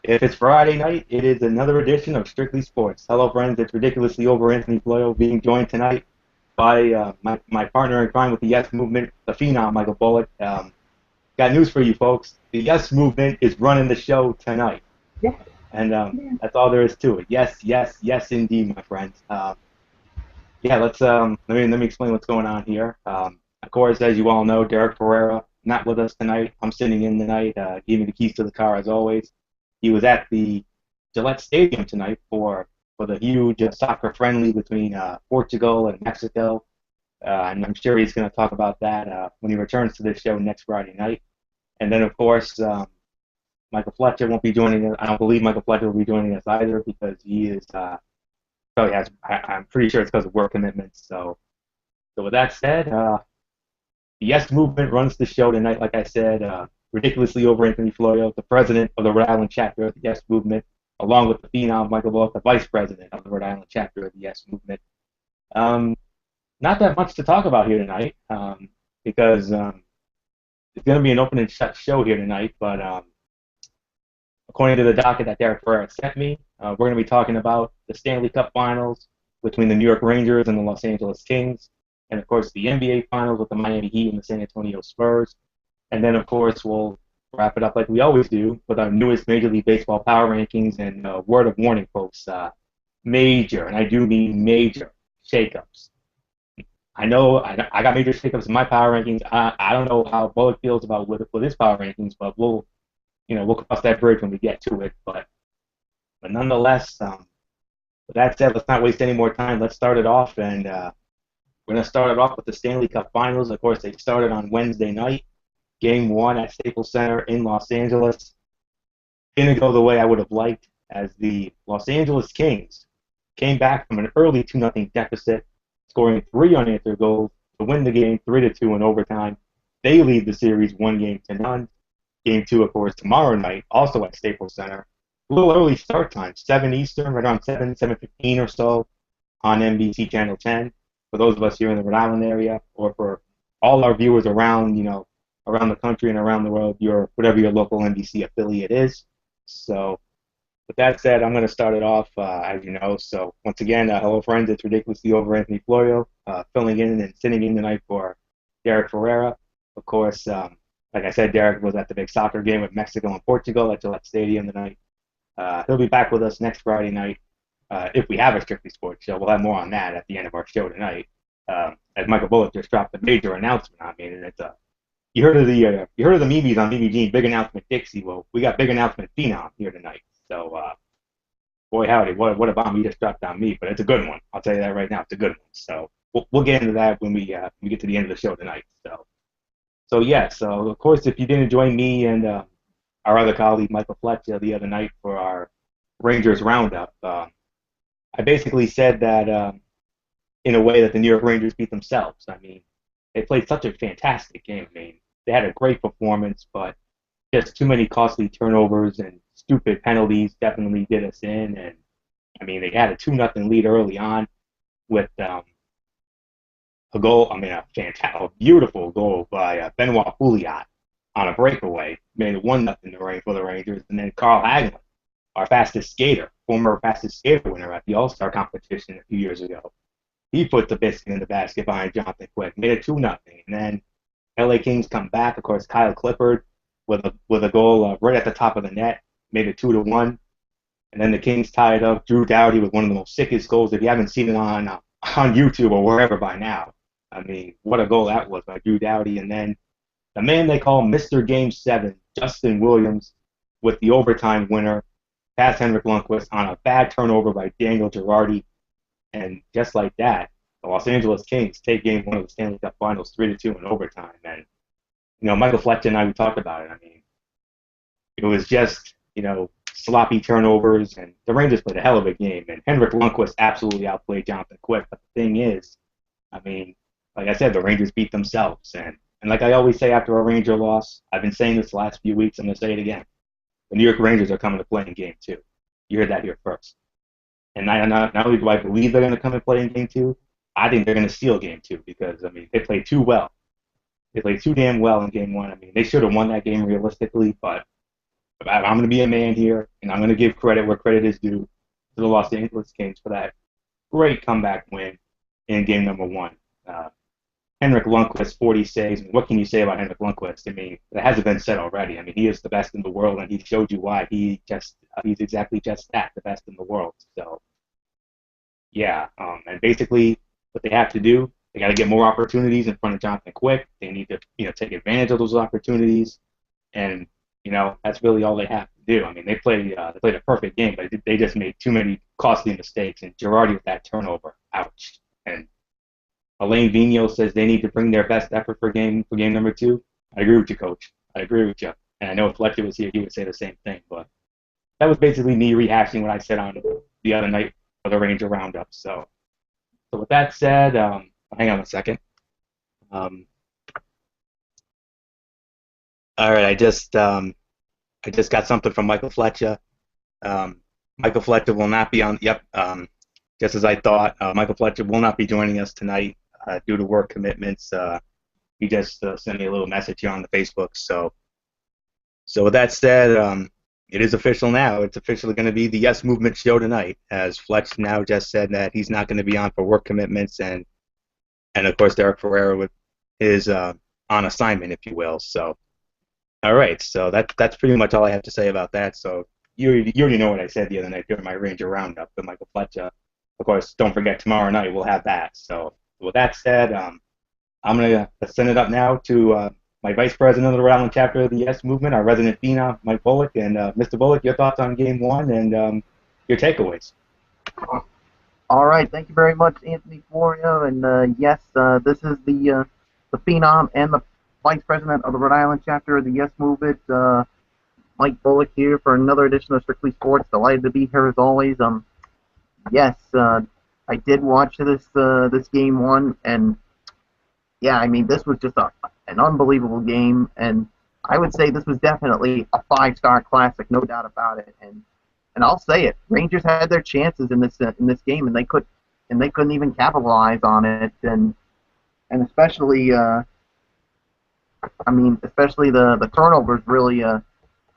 If it's Friday night, it is another edition of Strictly Sports. Hello, friends. It's ridiculously over Anthony Floyo being joined tonight by my partner in crime with the Yes Movement, the phenom, Michael Bullock. Got news for you, folks. The Yes Movement is running the show tonight, Yeah, and yeah. that's all there is to it. Yes, yes, yes, indeed, my friends. Yeah, let me explain what's going on here. Of course, as you all know, Derek Ferreira not with us tonight. I'm sitting in tonight. Gave me the keys to the car as always. He was at the Gillette Stadium tonight for the huge soccer friendly between Portugal and Mexico, and I'm sure he's going to talk about that when he returns to this show next Friday night. And then, of course, Michael Fletcher won't be joining us. I don't believe Michael Fletcher will be joining us either because he is probably has. I'm pretty sure it's because of work commitments. So with that said, the Yes Movement runs the show tonight. Like I said, ridiculously over Anthony Florio, the president of the Rhode Island chapter of the Yes Movement, along with the phenom Michael Bullock, the vice president of the Rhode Island chapter of the Yes Movement. Um, Not that much to talk about here tonight because it's going to be an open and shut show here tonight. But according to the docket that Derek Ferreira sent me, we're going to be talking about the Stanley Cup Finals between the New York Rangers and the Los Angeles Kings, and of course the NBA Finals with the Miami Heat and the San Antonio Spurs. And then, of course, we'll wrap it up like we always do with our newest Major League Baseball power rankings and word of warning, folks. Major, and I do mean major, shakeups. I know I got major shakeups in my power rankings. I don't know how Bullock feels about with his power rankings, but we'll cross that bridge when we get to it. But nonetheless, with that said, let's not waste any more time. Let's start it off, and we're going to start it off with the Stanley Cup Finals. Of course, they started on Wednesday night. Game one at Staples Center in Los Angeles. Didn't go the way I would have liked, as the Los Angeles Kings came back from an early 2-0 deficit, scoring three unanswered goals to win the game 3-2 in overtime. They lead the series 1-0. Game two, of course, tomorrow night, also at Staples Center. A little early start time, 7 Eastern, right around 7:15 or so on NBC Channel 10. For those of us here in the Rhode Island area, or for all our viewers around, around the country and around the world, whatever your local NBC affiliate is. So, with that said, I'm going to start it off, as you know. So, once again, hello, friends. It's ridiculously over Anthony Florio, filling in and sitting in tonight for Derek Ferreira. Of course, like I said, Derek was at the big soccer game with Mexico and Portugal at Gillette Stadium tonight. He'll be back with us next Friday night if we have a Strictly Sports show. We'll have more on that at the end of our show tonight. As Michael Bullock just dropped a major announcement on me, and it's you heard of the memes on BB big announcement Dixie. Well, we got big announcement Phenom here tonight. So boy howdy, what a bomb he just dropped on me, but it's a good one. I'll tell you that right now, it's a good one. So we'll get into that when we get to the end of the show tonight. So yeah, so of course if you didn't join me and our other colleague Michael Fletcher the other night for our Rangers roundup, I basically said that in a way that the New York Rangers beat themselves. I mean, they played such a fantastic game. I mean, they had a great performance, but just too many costly turnovers and stupid penalties definitely did us in. And I mean, they had a 2-0 lead early on with a goal. I mean, a beautiful goal by Benoit Pouliot on a breakaway, made it 1-0 for the Rangers. And then Carl Hagelin, our fastest skater, former fastest skater winner at the All-Star competition a few years ago. He put the biscuit in the basket behind Jonathan Quick, made it 2-0. And then LA Kings come back. Of course, Kyle Clifford with a goal right at the top of the net, made it 2-1. And then the Kings tied up Drew Doughty with one of the most sickest goals. If you haven't seen it on YouTube or wherever by now, I mean, what a goal that was by Drew Doughty. And then the man they call Mr. Game 7, Justin Williams, with the overtime winner, past Henrik Lundqvist, on a bad turnover by Daniel Girardi. And just like that, the Los Angeles Kings take game one of the Stanley Cup Finals 3-2 in overtime. And, Michael Fletcher and I, we talked about it. I mean, it was just, sloppy turnovers, and the Rangers played a hell of a game. And Henrik Lundqvist absolutely outplayed Jonathan Quick. But the thing is, I mean, like I said, the Rangers beat themselves. And like I always say after a Ranger loss, I've been saying this the last few weeks, I'm going to say it again. The New York Rangers are coming to play in game two. You heard that here first. And not only do I believe they're going to come and play in game two, I think they're going to steal game two because, I mean, they played too well. They played too damn well in game one. I mean, they should have won that game realistically, but I'm going to be a man here, and I'm going to give credit where credit is due to the Los Angeles Kings for that great comeback win in game number one. Uh, Henrik Lundqvist, 40 saves. What can you say about Henrik Lundqvist? I mean, it hasn't been said already. I mean, he is the best in the world, and he showed you why. He's exactly just that, the best in the world. So, yeah, and basically what they have to do, they got to get more opportunities in front of Jonathan Quick. They need to, take advantage of those opportunities, and that's really all they have to do. I mean, they played a perfect game, but they just made too many costly mistakes. And Girardi with that turnover, ouch. And Alain Vigneault says they need to bring their best effort for game number two. I agree with you, Coach. I agree with you. And I know if Fletcher was here, he would say the same thing. But that was basically me rehashing what I said on the other night for the Ranger Roundup. So with that said, hang on a second. All right, I just got something from Michael Fletcher. Michael Fletcher will not be on. Yep. Just as I thought, Michael Fletcher will not be joining us tonight due to work commitments. He just sent me a little message here on the Facebook. So with that said, it is official now. It's officially going to be the Yes Movement show tonight, as Fletch now just said that he's not going to be on for work commitments, and of course Derek Ferreira is on assignment, if you will. So, all right. So that's pretty much all I have to say about that. So you already know what I said the other night during my Ranger Roundup with Michael Fletcher. Of course, don't forget tomorrow night we'll have that. So with that said, I'm going to send it up now to my Vice President of the Rhode Island chapter of the Yes Movement, our resident phenom, Mike Bullock. And Mr. Bullock, your thoughts on Game 1 and your takeaways. All right, thank you very much, Anthony Florio. And yes, this is the phenom and the Vice President of the Rhode Island chapter of the Yes Movement, Mike Bullock here for another edition of Strictly Sports. Delighted to be here as always. Yes, I did watch this Game 1, and yeah, I mean, this was just an unbelievable game, and I would say this was definitely a five-star classic, no doubt about it. And I'll say it, Rangers had their chances in this game, and they couldn't even capitalize on it, and especially especially the turnovers really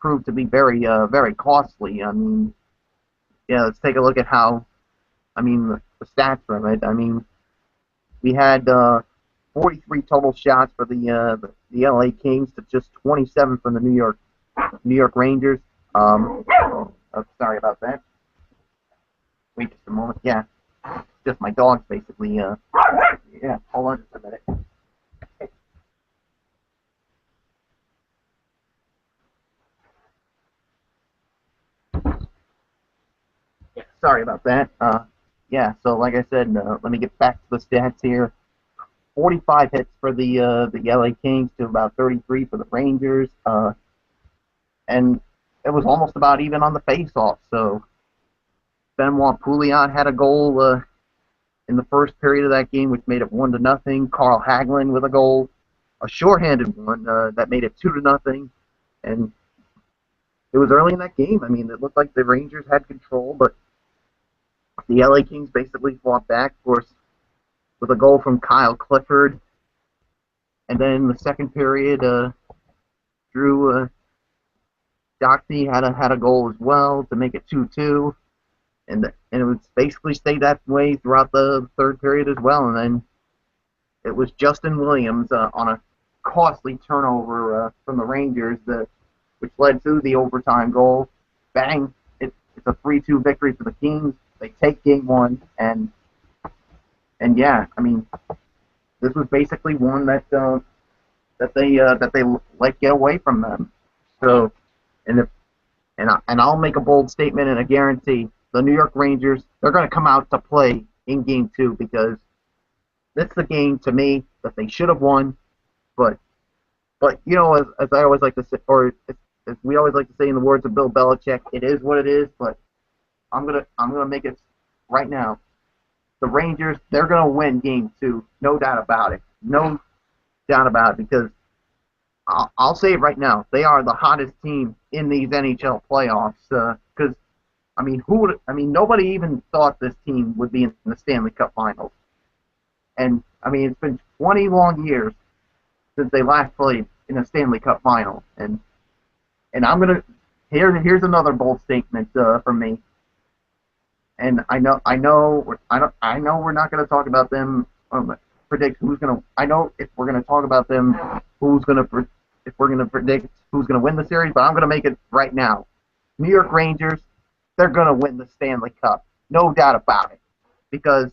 proved to be very very costly. I mean, yeah, let's take a look at how. I mean, the stats from it. I mean, we had 43 total shots for the LA Kings to just 27 from the New York Rangers. Oh, sorry about that. Wait just a moment. Yeah, just my dogs basically. Yeah, hold on just a minute. Yeah, sorry about that. Yeah, so like I said, let me get back to the stats here. 45 hits for the LA Kings to about 33 for the Rangers, and it was almost about even on the face-off. So Benoit Pouliot had a goal in the first period of that game, which made it 1-0. Carl Hagelin with a goal, a shorthanded one that made it 2-0, and it was early in that game. I mean, it looked like the Rangers had control, but the LA Kings basically fought back, of course, with a goal from Kyle Clifford. And then in the second period, Drew Doxey had a goal as well to make it 2-2. And it was basically stayed that way throughout the third period as well. And then it was Justin Williams on a costly turnover from the Rangers, which led to the overtime goal. Bang! It's a 3-2 victory for the Kings. They take Game 1, and yeah, I mean, this was basically one that they let get away from them. So, and I'll make a bold statement and a guarantee: the New York Rangers, they're going to come out to play in Game 2, because this is a game to me that they should have won. But you know, as I always like to say, or as we always like to say in the words of Bill Belichick, it is what it is. But I'm gonna make it right now. The Rangers, they're gonna win Game 2, no doubt about it. No doubt about it, because I'll say it right now, they are the hottest team in these NHL playoffs. Because I mean, nobody even thought this team would be in the Stanley Cup Finals. And I mean, it's been 20 long years since they last played in a Stanley Cup Final, and I'm gonna Here's another bold statement from me. And I know we're not going to talk about them. Predict who's going to. I know if we're going to talk about them, who's going to. If we're going to predict who's going to win the series, but I'm going to make it right now. New York Rangers, they're going to win the Stanley Cup, no doubt about it. Because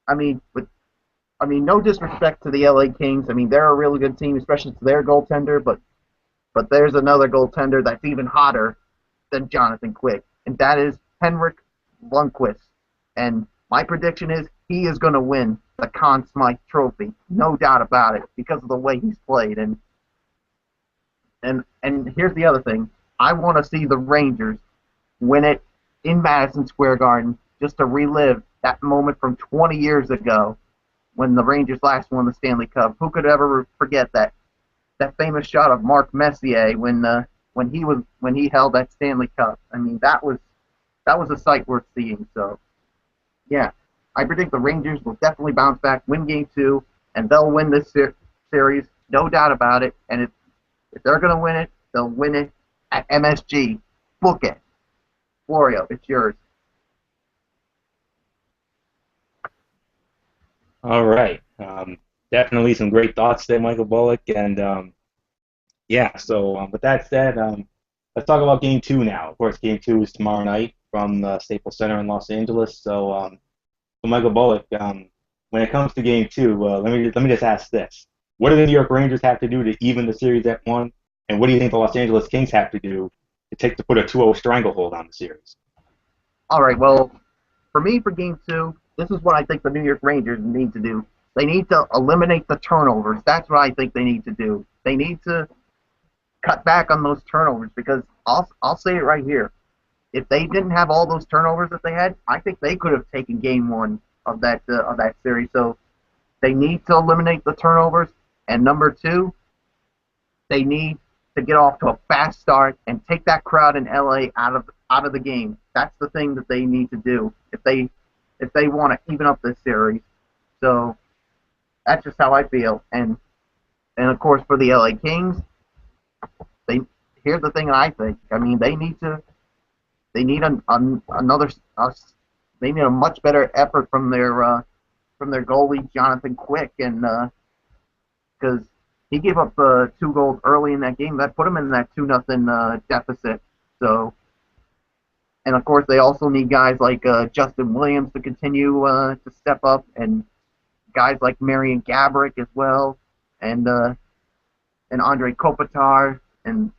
no disrespect to the LA Kings. I mean, they're a really good team, especially to their goaltender. But there's another goaltender that's even hotter than Jonathan Quick, and that is Henrik Lundqvist. And my prediction is he is going to win the Conn Smythe Trophy, no doubt about it, because of the way he's played. And here's the other thing: I want to see the Rangers win it in Madison Square Garden, just to relive that moment from 20 years ago when the Rangers last won the Stanley Cup. Who could ever forget that famous shot of Mark Messier when he held that Stanley Cup? I mean, that was a sight worth seeing. So, yeah, I predict the Rangers will definitely bounce back, win Game 2, and they'll win this series, no doubt about it. And if they're going to win it, they'll win it at MSG. Book it. Florio, it's yours. All right. Definitely some great thoughts there, Michael Bullock. And yeah, so with that said, let's talk about Game 2 now. Of course, Game 2 is tomorrow night from the Staples Center in Los Angeles. So, Michael Bullock, when it comes to Game 2, let me just ask this: what do the New York Rangers have to do to even the series at 1? And what do you think the Los Angeles Kings have to do to put a 2-0 stranglehold on the series? All right, well, for me, for Game 2, this is what I think the New York Rangers need to do. They need to eliminate the turnovers. That's what I think they need to do. They need to cut back on those turnovers, because I'll say it right here. If they didn't have all those turnovers that they had, I think they could have taken Game 1 of that series. So they need to eliminate the turnovers, and number 2, they need to get off to a fast start and take that crowd in LA out of the game. That's the thing that they need to do if they want to even up this series. So that's just how I feel. And of course, for the LA Kings, here's the thing I think. I mean, they need a much better effort from their goalie Jonathan Quick, and because he gave up 2 goals early in that game, that put him in that 2-0 deficit. So, and of course, they also need guys like Justin Williams to continue to step up, and guys like Marian Gaborik as well, and Andre Kopitar, and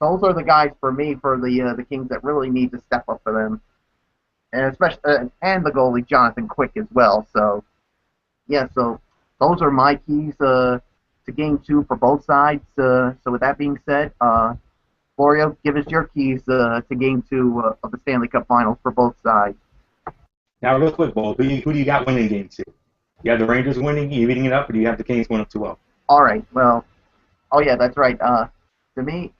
those are the guys for me for the Kings that really need to step up for them, and especially and the goalie Jonathan Quick as well. So yeah, so those are my keys to Game 2 for both sides. So with that being said, Florio, give us your keys to Game 2 of the Stanley Cup Finals for both sides. Now, real quick, Bo, who do you got winning Game 2? You have the Rangers winning, you eating it up, or do you have the Kings winning 2-0? All right. Well, oh yeah, that's right. To me,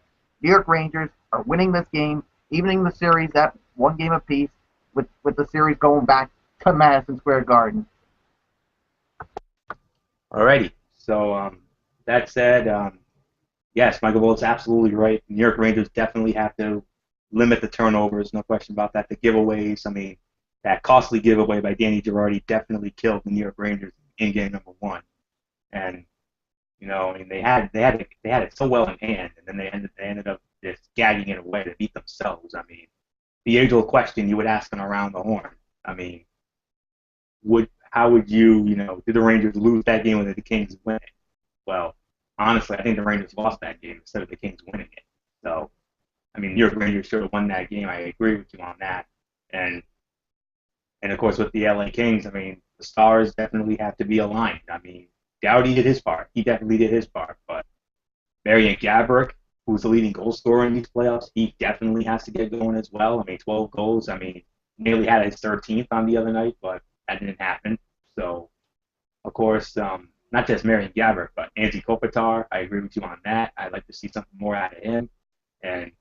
New York Rangers are winning this game, evening the series at 1 game apiece, with the series going back to Madison Square Garden. Alrighty. So that said, yes, Michael Bullock's absolutely right. New York Rangers definitely have to limit the turnovers, no question about that. The giveaways, I mean, that costly giveaway by Danny Girardi definitely killed the New York Rangers in game number 1. And I mean, they had it so well in hand, and then they ended up just gagging it away to beat themselves. I mean, the age-old question you would ask them around the horn. I mean, how would did the Rangers lose that game or did the Kings win it? Well, honestly, I think the Rangers lost that game instead of the Kings winning it. So, I mean, New York Rangers should have won that game. I agree with you on that. And of course, with the LA Kings, I mean, the stars definitely have to be aligned. I mean, Doughty did his part. He definitely did his part. But Marian Gaborik, who's the leading goal scorer in these playoffs, he definitely has to get going as well. I mean, 12 goals. I mean, nearly had his 13th on the other night, but that didn't happen. So, of course, not just Marian Gaborik, but Anze Kopitar. I agree with you on that. I'd like to see something more out of him. And,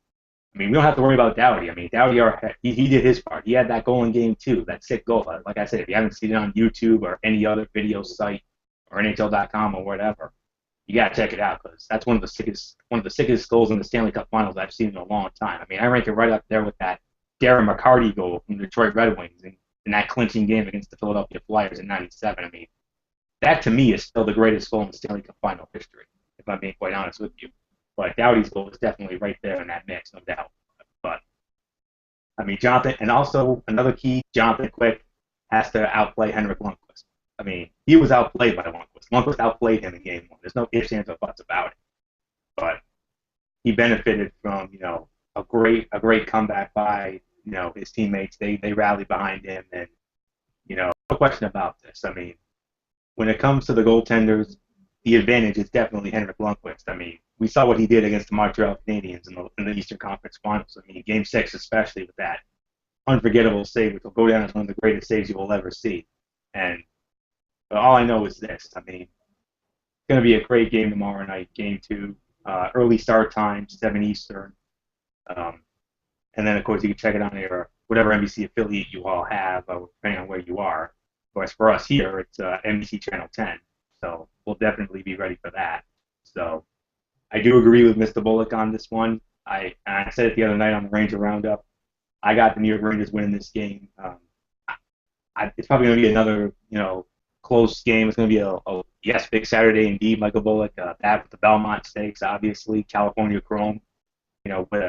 I mean, we don't have to worry about Doughty. I mean, Doughty, he did his part. He had that goal in Game 2, that sick goal. Like I said, if you haven't seen it on YouTube or any other video site or NHL.com or whatever, you gotta check it out because that's one of the sickest goals in the Stanley Cup Finals I've seen in a long time. I mean, I rank it right up there with that Darren McCarty goal from the Detroit Red Wings in that clinching game against the Philadelphia Flyers in '97. I mean, that to me is still the greatest goal in the Stanley Cup Final history, if I'm being quite honest with you. But Doughty's goal is definitely right there in that mix, no doubt. But I mean, Jonathan, and also another key, Jonathan Quick has to outplay Henrik Lundqvist. I mean, he was outplayed by Lundqvist. Lundqvist outplayed him in game one. There's no ifs, ands, or buts about it. But he benefited from, a great comeback by, his teammates. They rallied behind him, and no question about this. I mean, when it comes to the goaltenders, the advantage is definitely Henrik Lundqvist. I mean, we saw what he did against the Montreal Canadiens in the Eastern Conference Finals. I mean, Game 6 especially with that unforgettable save, which will go down as one of the greatest saves you will ever see. And all I know is this. I mean, it's going to be a great game tomorrow night, Game 2. Early start time, 7 Eastern. Um, and then, of course, you can check it on your whatever NBC affiliate you all have, depending on where you are. Of course, for us here, it's NBC Channel 10. So we'll definitely be ready for that. So I do agree with Mr. Bullock on this one. I said it the other night on the Ranger Roundup. I got the New York Rangers winning this game. It's probably going to be another, close game. It's going to be a yes, big Saturday indeed, Michael Bullock. That with the Belmont Stakes, obviously, California Chrome, with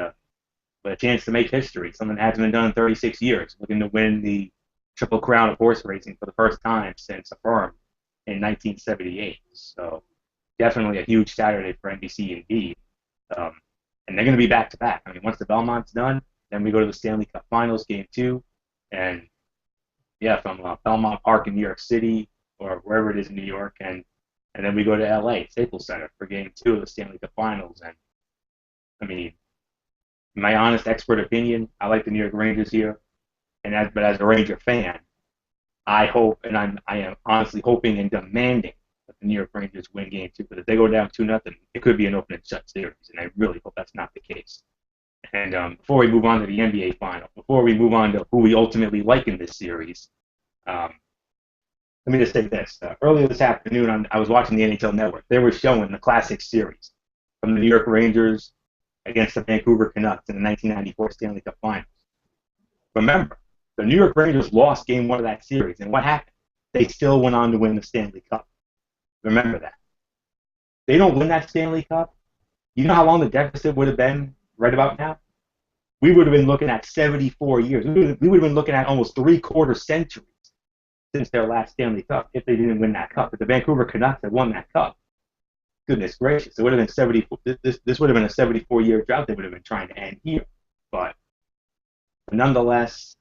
a chance to make history, something that hasn't been done in 36 years, looking to win the Triple Crown of horse racing for the first time since Affirmed in 1978. So definitely a huge Saturday for NBC indeed. And they're going to be back-to-back. I mean, once the Belmont's done, then we go to the Stanley Cup Finals, Game 2, and from Belmont Park in New York City or wherever it is in New York, and then we go to LA, Staples Center, for Game 2 of the Stanley Cup Finals. And I mean, in my honest expert opinion, I like the New York Rangers here, but as a Ranger fan, I hope, and I am honestly hoping and demanding that the New York Rangers win Game 2, because if they go down 2-0, it could be an open and shut series, and I really hope that's not the case. And before we move on to the NBA final, before we move on to who we ultimately like in this series, let me just say this. Earlier this afternoon, I was watching the NHL Network. They were showing the classic series from the New York Rangers against the Vancouver Canucks in the 1994 Stanley Cup Finals. Remember, the New York Rangers lost Game 1 of that series, and what happened? They still went on to win the Stanley Cup. Remember that. They don't win that Stanley Cup, you know how long the deficit would have been right about now? We would have been looking at 74 years. We would have been looking at almost 3/4 centuries since their last Stanley Cup if they didn't win that cup. If the Vancouver Canucks had won that cup, goodness gracious, it would have been 74. This would have been a 74-year drought they would have been trying to end here. But nonetheless,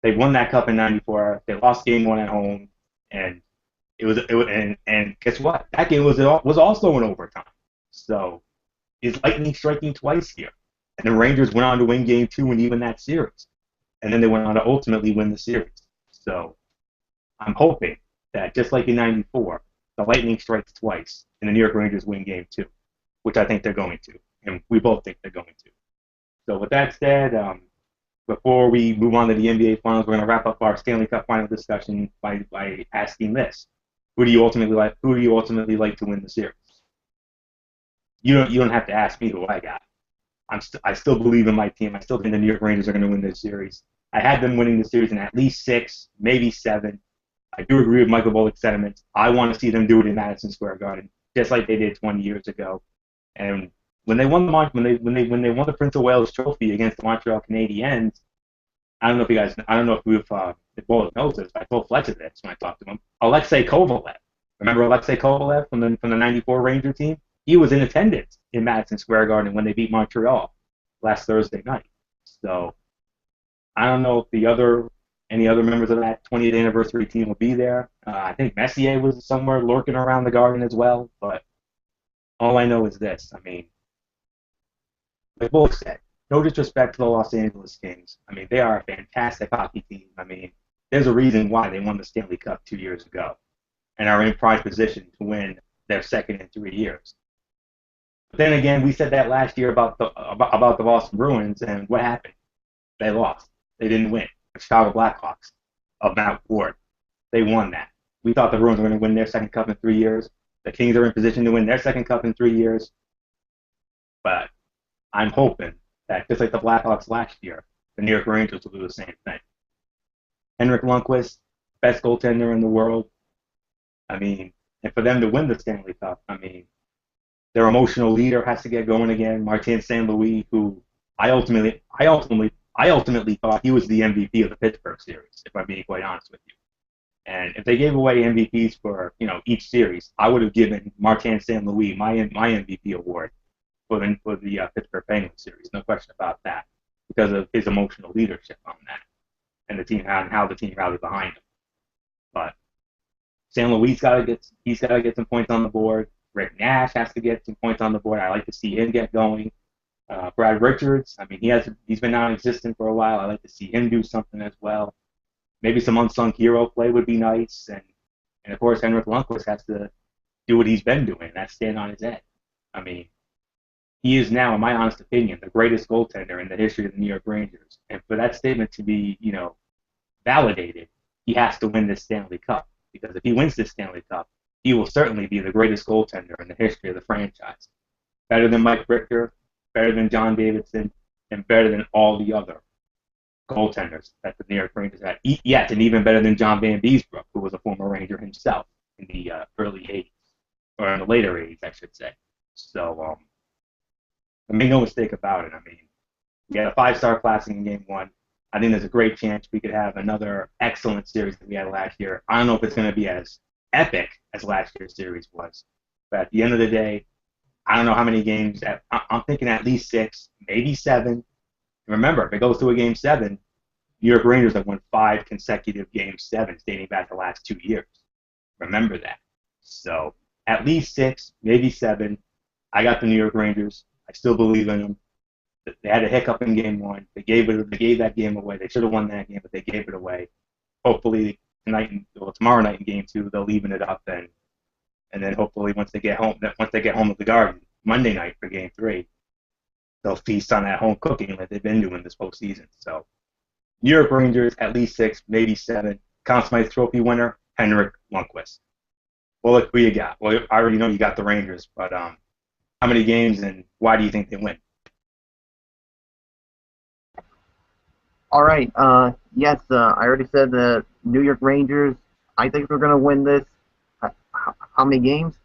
they won that cup in '94. They lost Game 1 at home, and and guess what? That game was also in overtime. So is lightning striking twice here? And the Rangers went on to win Game 2 and even that series, and then they went on to ultimately win the series. So I'm hoping that just like in '94, the lightning strikes twice, and the New York Rangers win Game 2, which I think they're going to, and we both think they're going to. So with that said, before we move on to the NBA Finals, we're going to wrap up our Stanley Cup Final discussion by asking this: Who do you ultimately like? Who do you ultimately like to win the series? You don't have to ask me who I got. I still believe in my team. I still think the New York Rangers are going to win this series. I had them winning the series in at least 6, maybe 7. I do agree with Michael Bullock's sentiments. I want to see them do it in Madison Square Garden, just like they did 20 years ago. And when they won the Prince of Wales Trophy against the Montreal Canadiens, I don't know if Bullock knows this. I told Fletcher this when I talked to him. Alexei Kovalev. Remember Alexei Kovalev from the '94 Ranger team? He was in attendance in Madison Square Garden when they beat Montreal last Thursday night. So I don't know if any other members of that 20th anniversary team will be there. I think Messier was somewhere lurking around the Garden as well. But all I know is this. I mean, like Bullock said, no disrespect to the Los Angeles Kings. I mean, they are a fantastic hockey team. I mean, there's a reason why they won the Stanley Cup 2 years ago and are in prime position to win their second in 3 years. But then again, we said that last year about the Boston Bruins, and what happened? They lost. They didn't win. The Chicago Blackhawks of Matt Ward, they won that. We thought the Bruins were going to win their second cup in 3 years. The Kings are in position to win their second cup in 3 years, but I'm hoping that just like the Blackhawks last year, the New York Rangers will do the same thing. Henrik Lundqvist, best goaltender in the world. I mean, and for them to win the Stanley Cup, I mean, their emotional leader has to get going again. Martin St. Louis, who I ultimately thought he was the MVP of the Pittsburgh series, if I'm being quite honest with you. And if they gave away MVPs for each series, I would have given Martin St. Louis my MVP award for the Pittsburgh Penguins series, no question about that, because of his emotional leadership on that and the team and how the team rallied behind him. But St. Louis he's got to get some points on the board. Rick Nash has to get some points on the board. I like to see him get going. Brad Richards, I mean, he's been non-existent for a while. I like to see him do something as well. Maybe some unsung hero play would be nice, and of course Henrik Lundqvist has to do what he's been doing, and that's stand on his head. I mean, he is now, in my honest opinion, the greatest goaltender in the history of the New York Rangers. And for that statement to be, validated, he has to win this Stanley Cup. Because if he wins this Stanley Cup, he will certainly be the greatest goaltender in the history of the franchise. Better than Mike Richter, better than John Davidson, and better than all the other goaltenders that the New York Rangers had. Yes, and even better than John Van Beesbrook, who was a former Ranger himself in the early 80s, or in the later 80s, I should say. So, make no mistake about it. I mean, we had a 5-star classic in Game 1. I think there's a great chance we could have another excellent series that we had last year. I don't know if it's going to be as epic as last year's series was, but at the end of the day, I don't know how many games. I'm thinking at least 6, maybe 7. Remember, if it goes to a Game 7, New York Rangers have won 5 consecutive Game 7s dating back the last 2 years. Remember that. So at least 6, maybe 7. I got the New York Rangers. I still believe in them. They had a hiccup in Game 1. They gave that game away. They should have won that game, but they gave it away. Hopefully tomorrow night in Game 2, they'll even it up, and then hopefully once they get home to the Garden Monday night for Game 3, they'll feast on that home cooking like they've been doing this postseason. So, New York Rangers at least 6, maybe 7. Conn Smythe Trophy winner Henrik Lundqvist. Well, look, who you got? Well, I already know you got the Rangers, but how many games and why do you think they win? All right. Yes, I already said the New York Rangers. I think they're going to win this. How many games?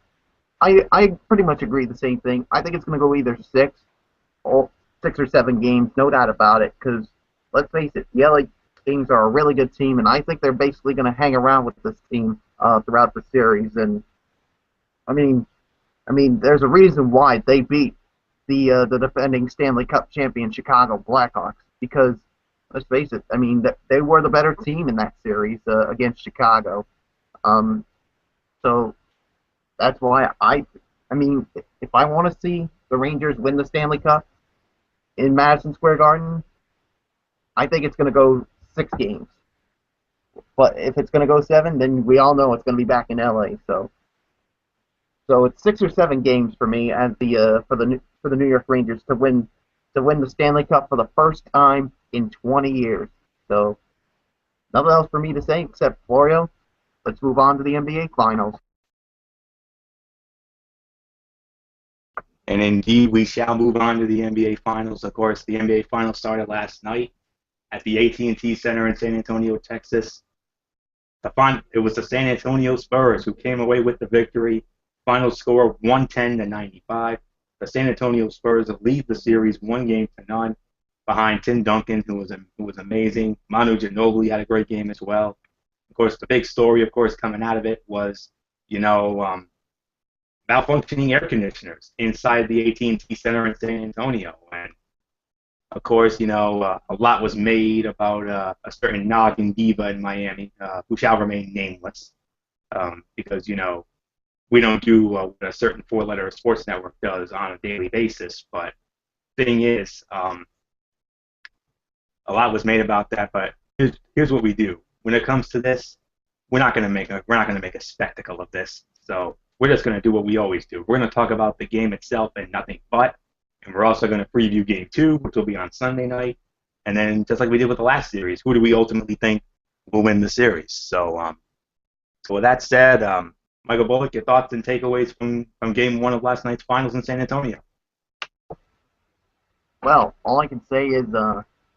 I pretty much agree the same thing. I think it's going to go either 6 or 7 games, no doubt about it. Because let's face it, the LA Kings are a really good team, and I think they're basically going to hang around with this team throughout the series. And I mean, there's a reason why they beat the defending Stanley Cup champion Chicago Blackhawks, because let's face it, I mean, they were the better team in that series against Chicago. So that's why I mean, if I want to see the Rangers win the Stanley Cup in Madison Square Garden, I think it's going to go 6 games. But if it's going to go 7, then we all know it's going to be back in LA. So it's 6 or 7 games for me as for the New York Rangers to win the Stanley Cup for the first time in 20 years. So nothing else for me to say except, Florio, let's move on to the NBA Finals. And indeed, we shall move on to the NBA Finals. Of course, the NBA Finals started last night at the AT&T Center in San Antonio, Texas. It was the San Antonio Spurs who came away with the victory. Final score 110-95. The San Antonio Spurs lead the series 1-0 behind Tim Duncan, who was amazing. Manu Ginobili had a great game as well. Of course, the big story, of course, coming out of it was, malfunctioning air conditioners inside the AT&T Center in San Antonio. And, of course, a lot was made about a certain noggin diva in Miami who shall remain nameless because, we don't do what a certain 4-letter sports network does on a daily basis. But thing is, a lot was made about that. But here's what we do. When it comes to this, we're not going to make a spectacle of this. So we're just going to do what we always do. We're going to talk about the game itself and nothing but. And we're also going to preview Game 2, which will be on Sunday night. And then, just like we did with the last series, who do we ultimately think will win the series? So with that said, Michael Bullock, your thoughts and takeaways from Game One of last night's finals in San Antonio? Well, all I can say is,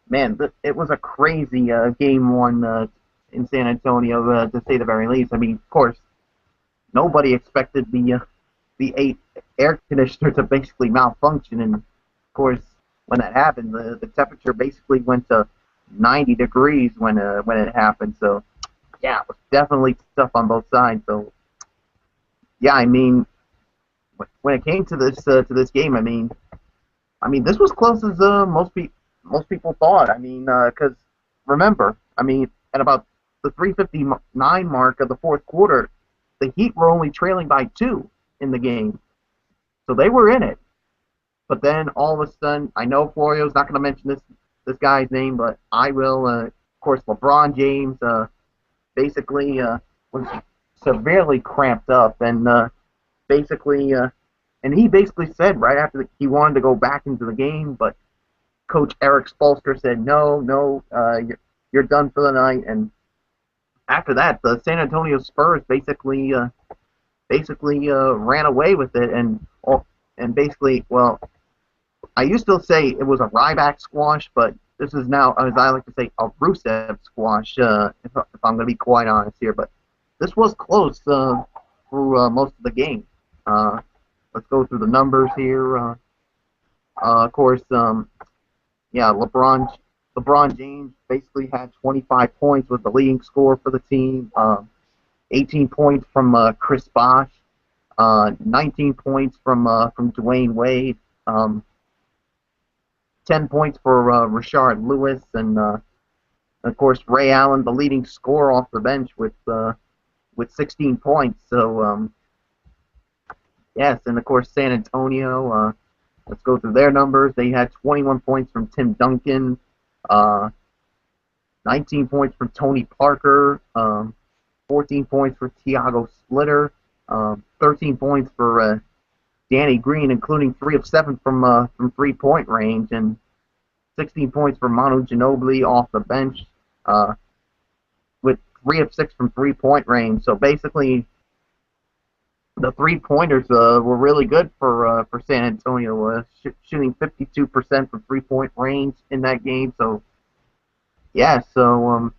man, it was a crazy game one in San Antonio, to say the very least. I mean, of course, nobody expected the eight air conditioner to basically malfunction, and of course, when that happened, the temperature basically went to 90 degrees when it happened. So, yeah, it was definitely tough on both sides. So, yeah, I mean, when it came to this game, I mean, this was close as most people thought. I mean, because remember, I mean, at about the 3:59 mark of the fourth quarter, the Heat were only trailing by 2 in the game, so they were in it. But then all of a sudden, I know Florio's not going to mention this guy's name, but I will. Of course, LeBron James basically was severely cramped up, and basically, and he basically said right after he wanted to go back into the game, but Coach Eric Spoelstra said no, no, you're done for the night. And after that, the San Antonio Spurs basically ran away with it, and basically, well, I used to say it was a Ryback squash, but this is now, as I like to say, a Rusev squash. If I'm going to be quite honest here, but this was close through most of the game. Let's go through the numbers here. Of course, yeah, LeBron James basically had 25 points, was the leading scorer for the team. 18 points from Chris Bosh, 19 points from Dwayne Wade, 10 points for Rashard Lewis, and of course Ray Allen, the leading scorer off the bench with 16 points. So yes, and of course San Antonio. Let's go through their numbers. They had 21 points from Tim Duncan, 19 points from Tony Parker, 14 points for Tiago Splitter, 13 points for Danny Green, including 3 of 7 from 3-point range, and 16 points for Manu Ginobili off the bench, with 3 of 6 from 3-point range. So basically, the 3-pointers were really good for San Antonio, shooting 52% from 3-point range in that game. So yeah, so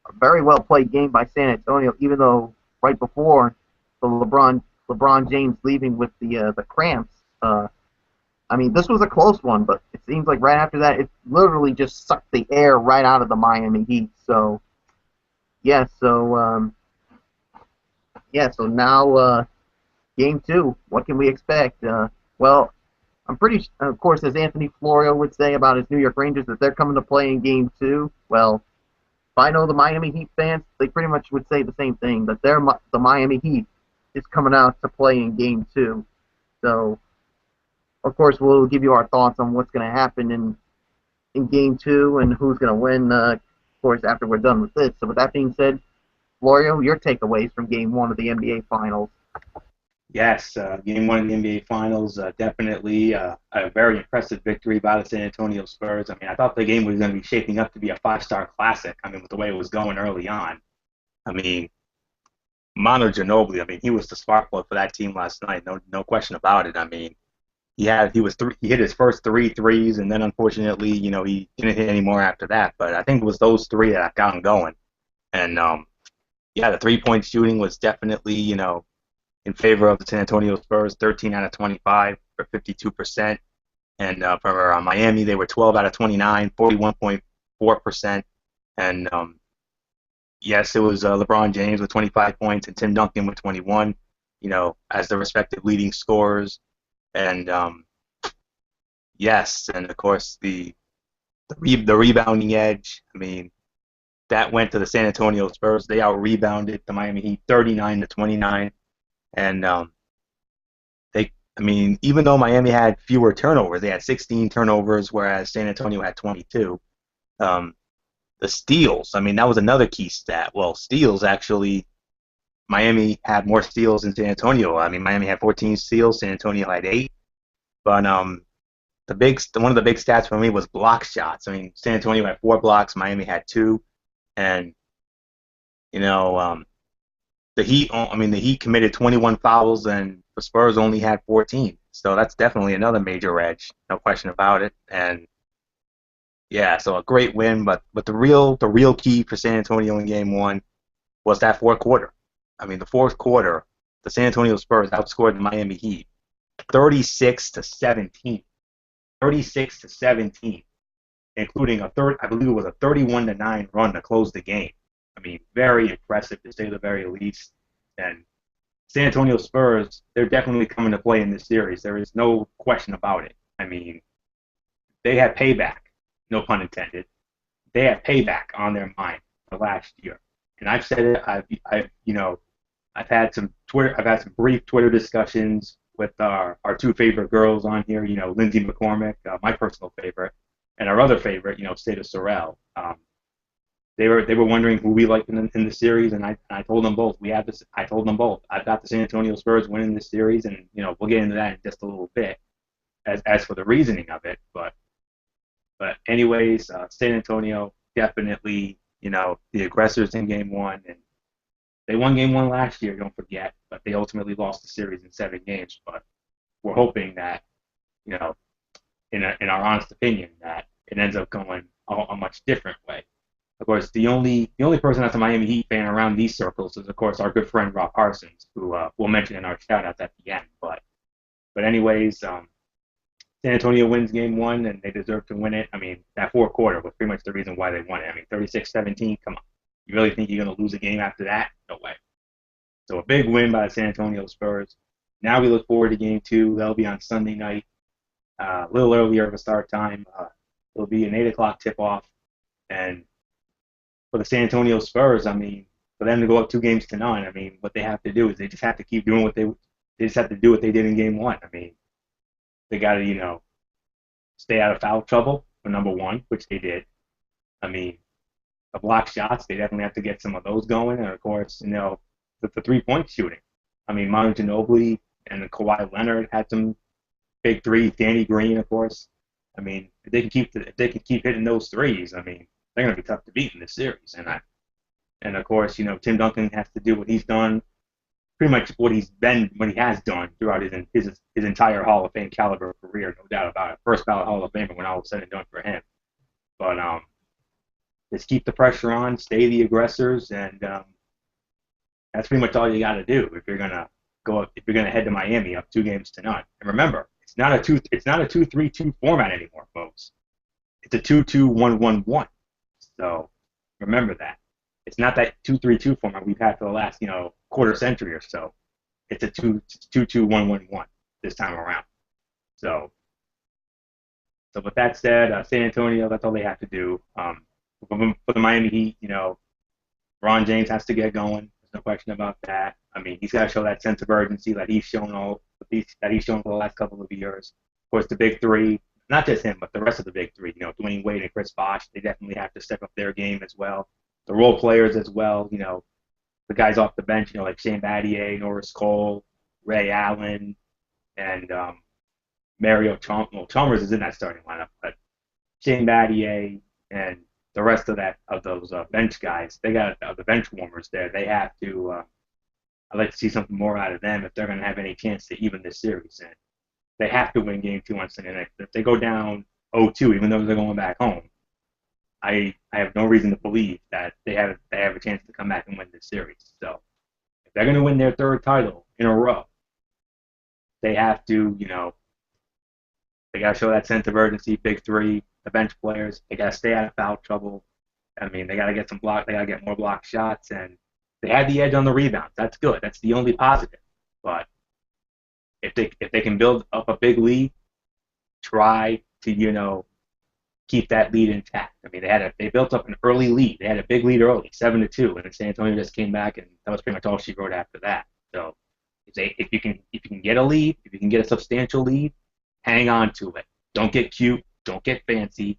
a very well played game by San Antonio, even though right before the LeBron James leaving with the cramps. I mean, this was a close one, but it seems like right after that, it literally just sucked the air right out of the Miami Heat. So yeah, so so now game 2. What can we expect? Well, I'm pretty, of course, as Anthony Florio would say about his New York Rangers, that they're coming to play in game 2. Well, if I know the Miami Heat fans, they pretty much would say the same thing, that the Miami Heat is coming out to play in game 2. So, of course, we'll give you our thoughts on what's going to happen in game 2 and who's going to win, of course, after we're done with this. So, with that being said, Florio, your takeaways from game 1 of the NBA Finals. Yes, Game 1 of the NBA Finals, definitely a very impressive victory by the San Antonio Spurs. I mean, I thought the game was going to be shaping up to be a 5-star classic. I mean, with the way it was going early on. I mean, Manu Ginobili, I mean, he was the spark plug for that team last night. No question about it. I mean, he hit his first 3 threes, and then unfortunately, he didn't hit any more after that. But I think it was those 3 that got him going. And yeah, the 3-point shooting was definitely, in favor of the San Antonio Spurs, 13 out of 25 for 52%. And for Miami, they were 12 out of 29, 41.4%. And yes, it was LeBron James with 25 points and Tim Duncan with 21, as the respective leading scorers. And yes, and of course the rebounding edge. I mean, that went to the San Antonio Spurs. They out-rebounded the Miami Heat 39 to 29. And even though Miami had fewer turnovers, they had 16 turnovers, whereas San Antonio had 22. The steals, I mean, that was another key stat. Well, steals, actually, Miami had more steals than San Antonio. I mean, Miami had 14 steals, San Antonio had 8. But one of the big stats for me was block shots. I mean, San Antonio had 4 blocks, Miami had 2. And, the Heat committed 21 fouls, and the Spurs only had 14. So that's definitely another major edge, no question about it. And yeah, so a great win, but the real key for San Antonio in Game One was that fourth quarter. I mean, the fourth quarter, the San Antonio Spurs outscored the Miami Heat 36 to 17, 36 to 17, including I believe it was a 31 to 9 run to close the game. I mean, very impressive to say the very least. And San Antonio Spurs, they're definitely coming to play in this series. There is no question about it. I mean, they had payback, no pun intended. They had payback on their mind for last year. And I've said it. I've had some brief Twitter discussions with our two favorite girls on here. Lindsay McCormick, my personal favorite, and our other favorite, Seda Sorrell. They were wondering who we liked in the series, and I told them both. I told them both. I've got the San Antonio Spurs winning this series, and we'll get into that in just a little bit. As for the reasoning of it, but anyways, San Antonio definitely the aggressors in Game One, and they won Game One last year. Don't forget, but they ultimately lost the series in 7 games. But we're hoping that in our honest opinion, that it ends up going a much different way. Of course, the only person that's a Miami Heat fan around these circles is, of course, our good friend Rob Parsons, who we'll mention in our shout-outs at the end. But anyways, San Antonio wins Game 1, and they deserve to win it. I mean, that fourth quarter was pretty much the reason why they won it. I mean, 36-17, come on. You really think you're going to lose a game after that? No way. So a big win by the San Antonio Spurs. Now we look forward to Game 2. That'll be on Sunday night, a little earlier of a start time. It'll be an 8 o'clock tip-off. And for the San Antonio Spurs, I mean, for them to go up 2-0, I mean, what they have to do is they just have to keep doing they just have to do what they did in Game 1. I mean, they got to, stay out of foul trouble, for number one, which they did. I mean, the block shots, they definitely have to get some of those going. And, of course, the three-point shooting. I mean, Manu Ginobili and Kawhi Leonard had some big threes. Danny Green, of course. I mean, if they can keep hitting those threes, I mean, they're going to be tough to beat in this series. And of course, Tim Duncan has to do what he's done, pretty much what he has done throughout his entire Hall of Fame caliber career, no doubt about it. First ballot Hall of Famer when all was said and done for him. But just keep the pressure on, stay the aggressors, and that's pretty much all you got to do if you're gonna head to Miami up 2-0. And remember, it's not a 2-3-2 format anymore, folks. It's a 2-2-1-1-1. So remember that. It's not that 2-3-2 format we've had for the last, quarter century or so. It's a 2-2-1-1-1 this time around. So with that said, San Antonio, that's all they have to do. For the Miami Heat, Ron James has to get going. There's no question about that. I mean, he's got to show that sense of urgency that he's shown for the last couple of years. Of course, the big three, not just him, but the rest of the big three, Dwayne Wade and Chris Bosh, they definitely have to step up their game as well. The role players as well, the guys off the bench, like Shane Battier, Norris Cole, Ray Allen, and Mario Chalmers. Well, Chalmers is in that starting lineup, but Shane Battier and the rest of those bench guys, they got the bench warmers there. They have to. I'd like to see something more out of them if they're going to have any chance to even this series. And they have to win Game 2 on Sunday night. If they go down 0-2, even though they're going back home, I have no reason to believe that they have a chance to come back and win this series. So if they're going to win their third title in a row, they have to, they got to show that sense of urgency. Big three, the bench players, they got to stay out of foul trouble. I mean, they got to get some block. They got to get more block shots, and they had the edge on the rebounds. That's good. That's the only positive. But if they can build up a big lead, try to keep that lead intact. I mean, they built up an early lead. They had a big lead early, 7-2, and San Antonio just came back, and that was pretty much all she wrote after that. So if you can get a lead, if you can get a substantial lead, hang on to it. Don't get cute. Don't get fancy.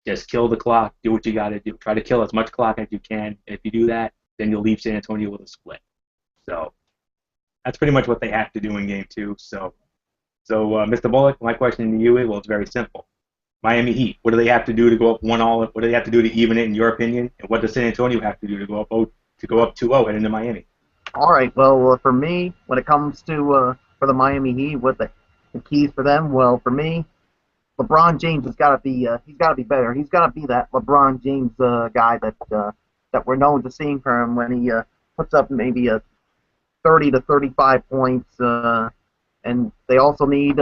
Just kill the clock. Do what you got to do. Try to kill as much clock as you can. And if you do that, then you'll leave San Antonio with a split. So that's pretty much what they have to do in Game 2. So Mr. Bullock, my question to you is, well, it's very simple. Miami Heat, what do they have to do to go up 1-all? What do they have to do to even it, in your opinion? And what does San Antonio have to do to go up 2-0 heading into Miami? All right. Well, for me, when it comes to for the Miami Heat, what the keys for them? Well, for me, LeBron James has got to be he's got to be better. He's got to be that LeBron James guy that we're known to seeing from him when he puts up maybe a 30 to 35 points. And they also need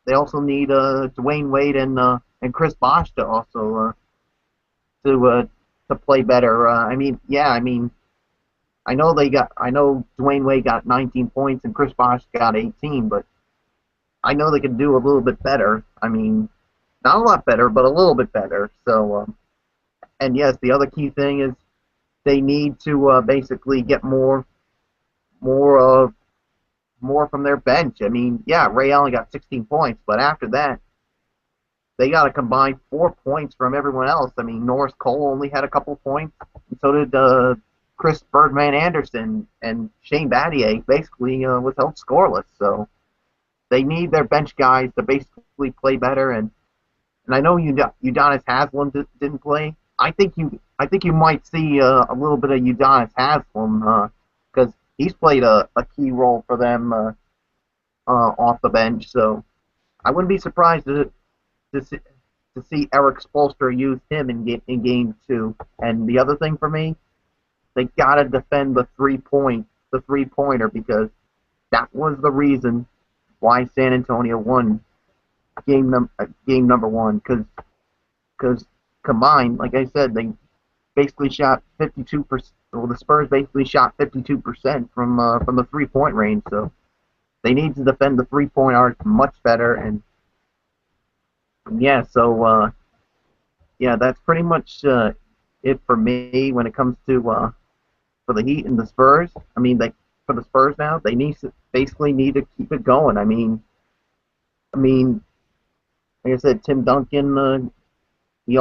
Dwayne Wade and Chris Bosh to also to uh, to play better. I mean, yeah, I mean, I know Dwayne Wade got 19 points and Chris Bosh got 18, but I know they can do a little bit better. I mean, not a lot better, but a little bit better. So, and yes, the other key thing is they need to basically get more more from their bench. I mean, yeah, Ray Allen got 16 points, but after that, they got to combine 4 points from everyone else. I mean, Norris Cole only had a couple points, and so did Chris Birdman Anderson, and Shane Battier basically was held scoreless. So they need their bench guys to basically play better. And I know Udonis Haslem didn't play. I think you might see a little bit of Udonis Haslem because he's played a key role for them off the bench. So I wouldn't be surprised to see, to see Eric Spoelstra use him in game two. And the other thing for me, they gotta defend the 3 pointer because that was the reason why San Antonio won game number one because combined, like I said, they basically shot 52%. Well, the Spurs basically shot 52% from the 3 point range. So they need to defend the 3 point arc much better. And yeah, so yeah, that's pretty much it for me when it comes to for the Heat and the Spurs. I mean, for the Spurs now, they basically need to keep it going. I mean, like I said, Tim Duncan. They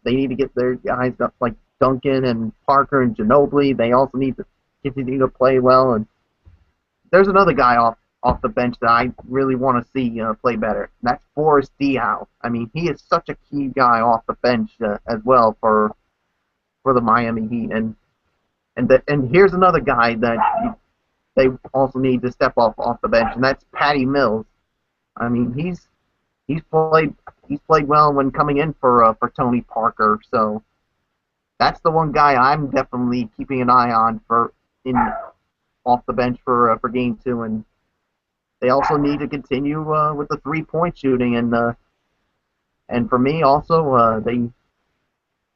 need to get their guys up like Duncan and Parker and Ginobili. They also need to continue to play well. And there's another guy off the bench that I really want to see play better. And that's Boris Diaw. I mean, he is such a key guy off the bench as well for the Miami Heat. And here's another guy that they also need to step off the bench, and that's Patty Mills. I mean, he's played well when coming in for Tony Parker. So that's the one guy I'm definitely keeping an eye on for in off the bench for game two. And they also need to continue with the 3 point shooting. And for me also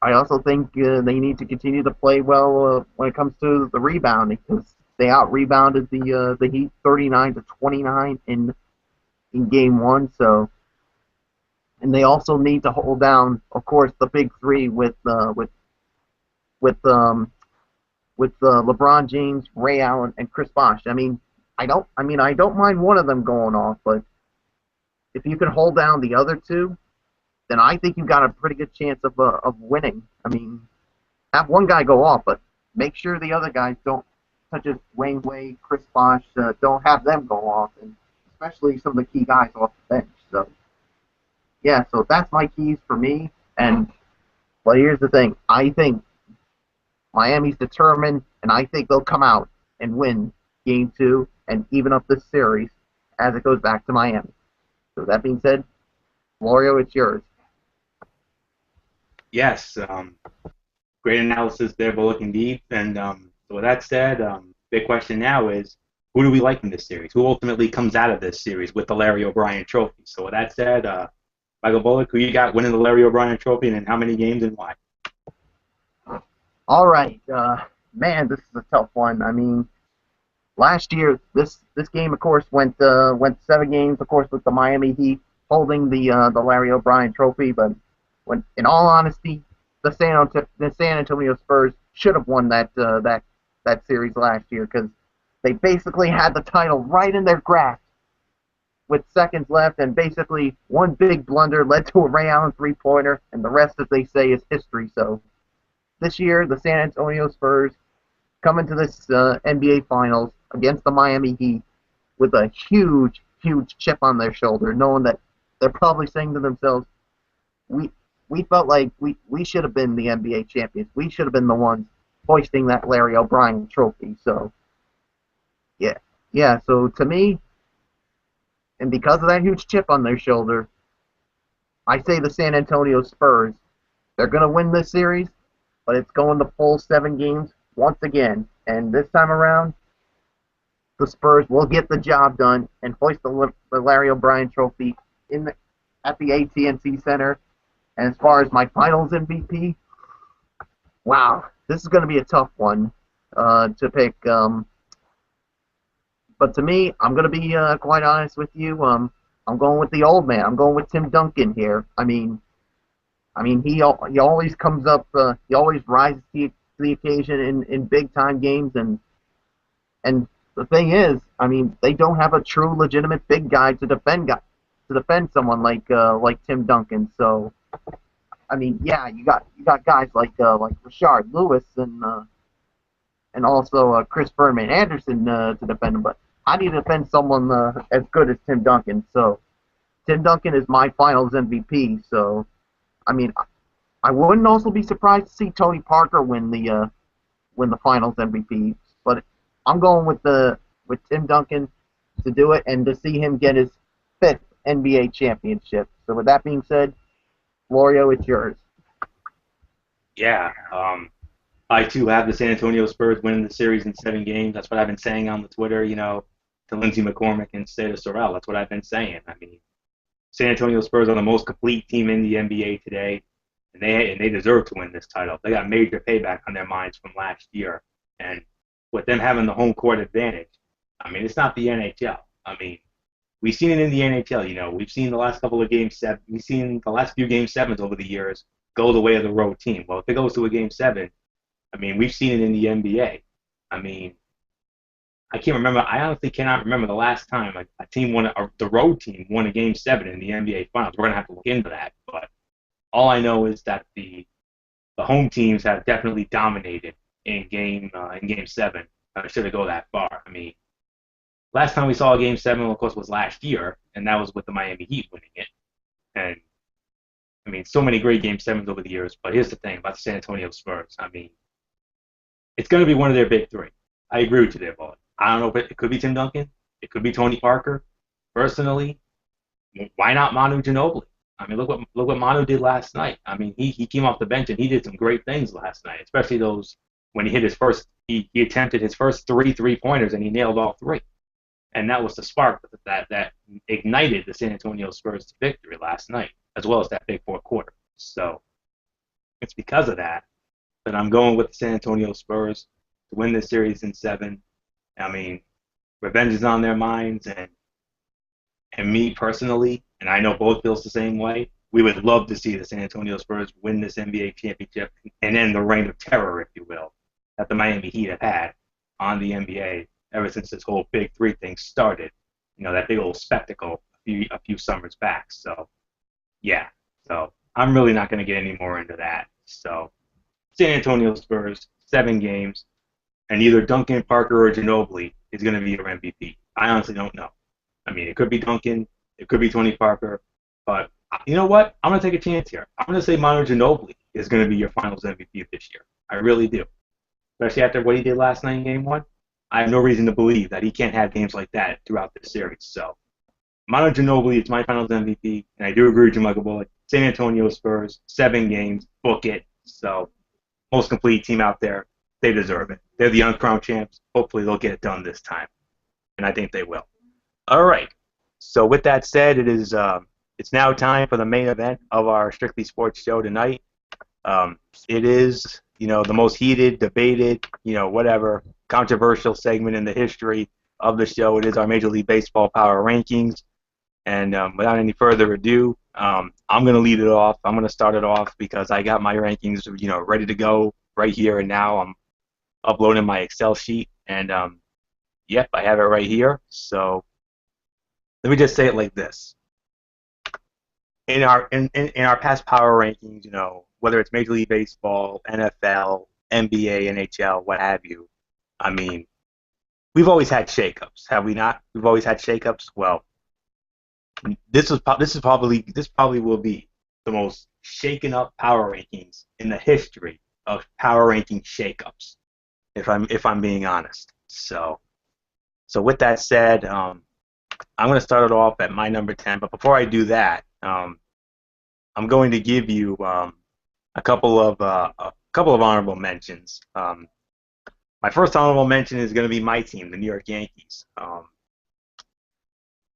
I also think they need to continue to play well when it comes to the rebounding because they out rebounded the Heat 39-29 in game one. So. And they also need to hold down, of course, the big three with LeBron James, Ray Allen, and Chris Bosh. I don't mind one of them going off, but if you can hold down the other two, then I think you've got a pretty good chance of winning. I mean, have one guy go off, but make sure the other guys don't, such as Wayne Wade, Chris Bosh, don't have them go off, and especially some of the key guys off the bench. So. Yeah, so that's my keys for me. And well, here's the thing: I think Miami's determined, and I think they'll come out and win Game 2 and even up this series as it goes back to Miami. So that being said, Florio, it's yours. Yes, great analysis there, Bullock and Deep. And so with that said, big question now is, who do we like in this series? Who ultimately comes out of this series with the Larry O'Brien Trophy? So with that said, Michael Bullock, who you got winning the Larry O'Brien Trophy, and in how many games and why? All right, man, this is a tough one. I mean, last year this game, of course, went 7 games, of course, with the Miami Heat holding the Larry O'Brien Trophy. But when, in all honesty, the San Antonio Spurs should have won that series last year because they basically had the title right in their grasp with seconds left, and basically one big blunder led to a Ray Allen 3-pointer, and the rest, as they say, is history. So this year, the San Antonio Spurs come into this NBA Finals against the Miami Heat with a huge, huge chip on their shoulder, knowing that they're probably saying to themselves, we felt like we should have been the NBA champions. We should have been the ones hoisting that Larry O'Brien trophy. So yeah, yeah. So to me, and because of that huge chip on their shoulder, I say the San Antonio Spurs. They're going to win this series, but it's going the full 7 games once again. And this time around, the Spurs will get the job done and hoist the Larry O'Brien Trophy in the, at the AT&T Center. And as far as my Finals MVP, wow, this is going to be a tough one to pick. But to me, I'm going to be quite honest with you. I'm going with the old man. I'm going with Tim Duncan here. I mean, he always comes up. He always rises to the occasion in big time games, and the thing is, I mean, they don't have a true legitimate big guy to defend someone like Tim Duncan. So I mean, yeah, you got guys like Rashard Lewis and also Chris Berman Anderson to defend him, but I need to defend someone as good as Tim Duncan. So Tim Duncan is my Finals MVP. So I mean, I wouldn't also be surprised to see Tony Parker win the Finals MVP, but I'm going with Tim Duncan to do it and to see him get his 5th NBA championship. So with that being said, Florio, it's yours. Yeah. I too have the San Antonio Spurs winning the series in 7 games. That's what I've been saying on the Twitter, to Lindsey McCormick and Stata Sorrell. That's what I've been saying. I mean, San Antonio Spurs are the most complete team in the NBA today, and they deserve to win this title. They got major payback on their minds from last year, and with them having the home court advantage, I mean, it's not the NHL. I mean, we've seen it in the NHL. We've seen the last couple of we've seen the last few game sevens over the years go the way of the road team. Well, if it goes to a game seven, I mean, we've seen it in the NBA. I mean, I can't remember. I honestly cannot remember the last time a team the road team won a game seven in the NBA Finals. We're gonna have to look into that. But all I know is that the home teams have definitely dominated in game seven. Should it go that far? I mean, last time we saw a game seven, of course, was last year, and that was with the Miami Heat winning it. And I mean, so many great game sevens over the years. But here's the thing about the San Antonio Spurs. I mean, it's going to be one of their big three. I agree with you there, Bullet. I don't know if it could be Tim Duncan. It could be Tony Parker. Personally, why not Manu Ginobili? I mean, look what Manu did last night. I mean, he came off the bench and he did some great things last night, especially those when he hit his first. He attempted his first 3 3-pointers and he nailed all 3, and that was the spark that ignited the San Antonio Spurs to victory last night, as well as that big fourth quarter. So it's because of that I'm going with the San Antonio Spurs to win this series in 7. I mean, revenge is on their minds, and me personally, and I know both feels the same way, we would love to see the San Antonio Spurs win this NBA championship and end the reign of terror, if you will, that the Miami Heat have had on the NBA ever since this whole Big Three thing started. That big old spectacle a few summers back. So, yeah. So I'm really not going to get any more into that. So San Antonio Spurs, 7 games, and either Duncan, Parker, or Ginobili is going to be your MVP. I honestly don't know. I mean, it could be Duncan, it could be Tony Parker, but you know what? I'm going to take a chance here. I'm going to say Manu Ginobili is going to be your Finals MVP this year. I really do. Especially after what he did last night in Game 1. I have no reason to believe that he can't have games like that throughout this series. So, Manu Ginobili is my Finals MVP, and I do agree with you, Michael Bullock. San Antonio Spurs, 7 games, book it. So, most complete team out there. They deserve it. They're the uncrowned champs. Hopefully they'll get it done this time, and I think they will. All right. So with that said, it's now time for the main event of our Strictly Sports show tonight. It is the most heated, debated, whatever controversial segment in the history of the show. It is our Major League Baseball Power Rankings, and without any further ado, I'm going to lead it off. I'm going to start it off because I got my rankings, ready to go right here and now. I'm uploading my Excel sheet, and yep, I have it right here. So let me just say it like this: in our past power rankings, whether it's Major League Baseball, NFL, NBA, NHL, what have you, I mean, we've always had shakeups, have we not? We've always had shakeups. Well, this probably will be the most shaken up power rankings in the history of power ranking shakeups, if I'm being honest. So with that said, I'm going to start it off at my number 10. But before I do that, I'm going to give you a couple of honorable mentions. My first honorable mention is going to be my team, the New York Yankees.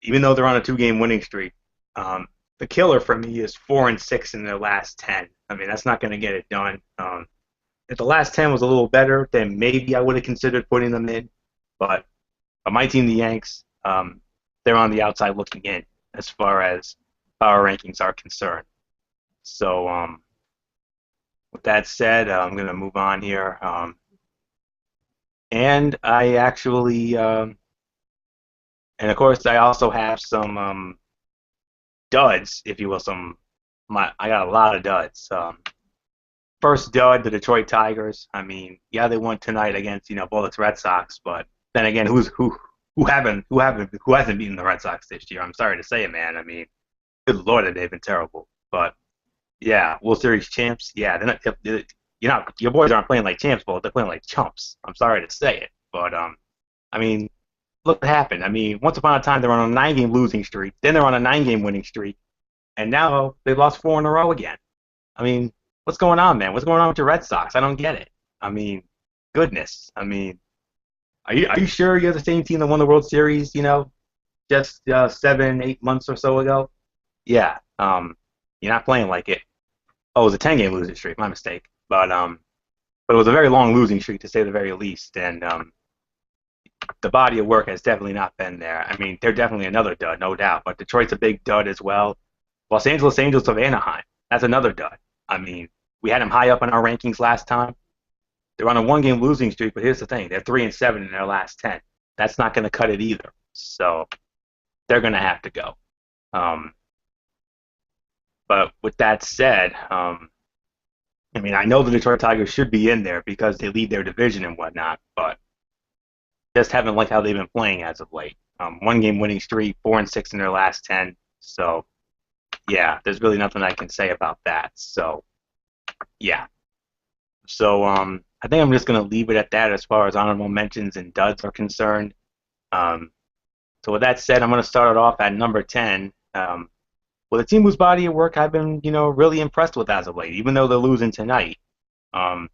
Even though they're on a two-game winning streak, the killer for me is 4-6 in their last 10. I mean, that's not going to get it done. If the last 10 was a little better, then maybe I would have considered putting them in. But my team, the Yanks, they're on the outside looking in as far as power rankings are concerned. So with that said, I'm going to move on here. And I actually, and of course, I also have some duds, if you will. I got a lot of duds. First dud, the Detroit Tigers. I mean, yeah, they won tonight against Bullets Red Sox, but then again, who hasn't beaten the Red Sox this year? I'm sorry to say it, man. I mean, good lord, they've been terrible. But yeah, World Series champs. Yeah, your boys aren't playing like champs, but they're playing like chumps. I'm sorry to say it, but I mean, look what happened. I mean, once upon a time they were on a 9-game losing streak, then they're on a 9-game winning streak, and now they've lost 4 in a row again. I mean, what's going on, man? What's going on with your Red Sox? I don't get it. I mean, goodness. I mean, are you sure you're the same team that won the World Series? Just 7, 8 months or so ago? Yeah. You're not playing like it. Oh, it was a 10-game losing streak. My mistake. But it was a very long losing streak to say the very least, and the body of work has definitely not been there. I mean, they're definitely another dud, no doubt. But Detroit's a big dud as well. Los Angeles Angels of Anaheim, that's another dud. I mean, we had them high up in our rankings last time. They're on a 1-game losing streak, but here's the thing: they're 3-7 in their last 10. That's not going to cut it either. So they're going to have to go. But with that said, I mean, I know the Detroit Tigers should be in there because they lead their division and whatnot, but just haven't liked how they've been playing as of late. 1-game winning streak, 4-6 in their last 10. So yeah, there's really nothing I can say about that. So yeah. So I think I'm just gonna leave it at that as far as honorable mentions and duds are concerned. So with that said, I'm gonna start it off at number 10. With a team whose body of work I've been, really impressed with as of late, even though they're losing tonight. I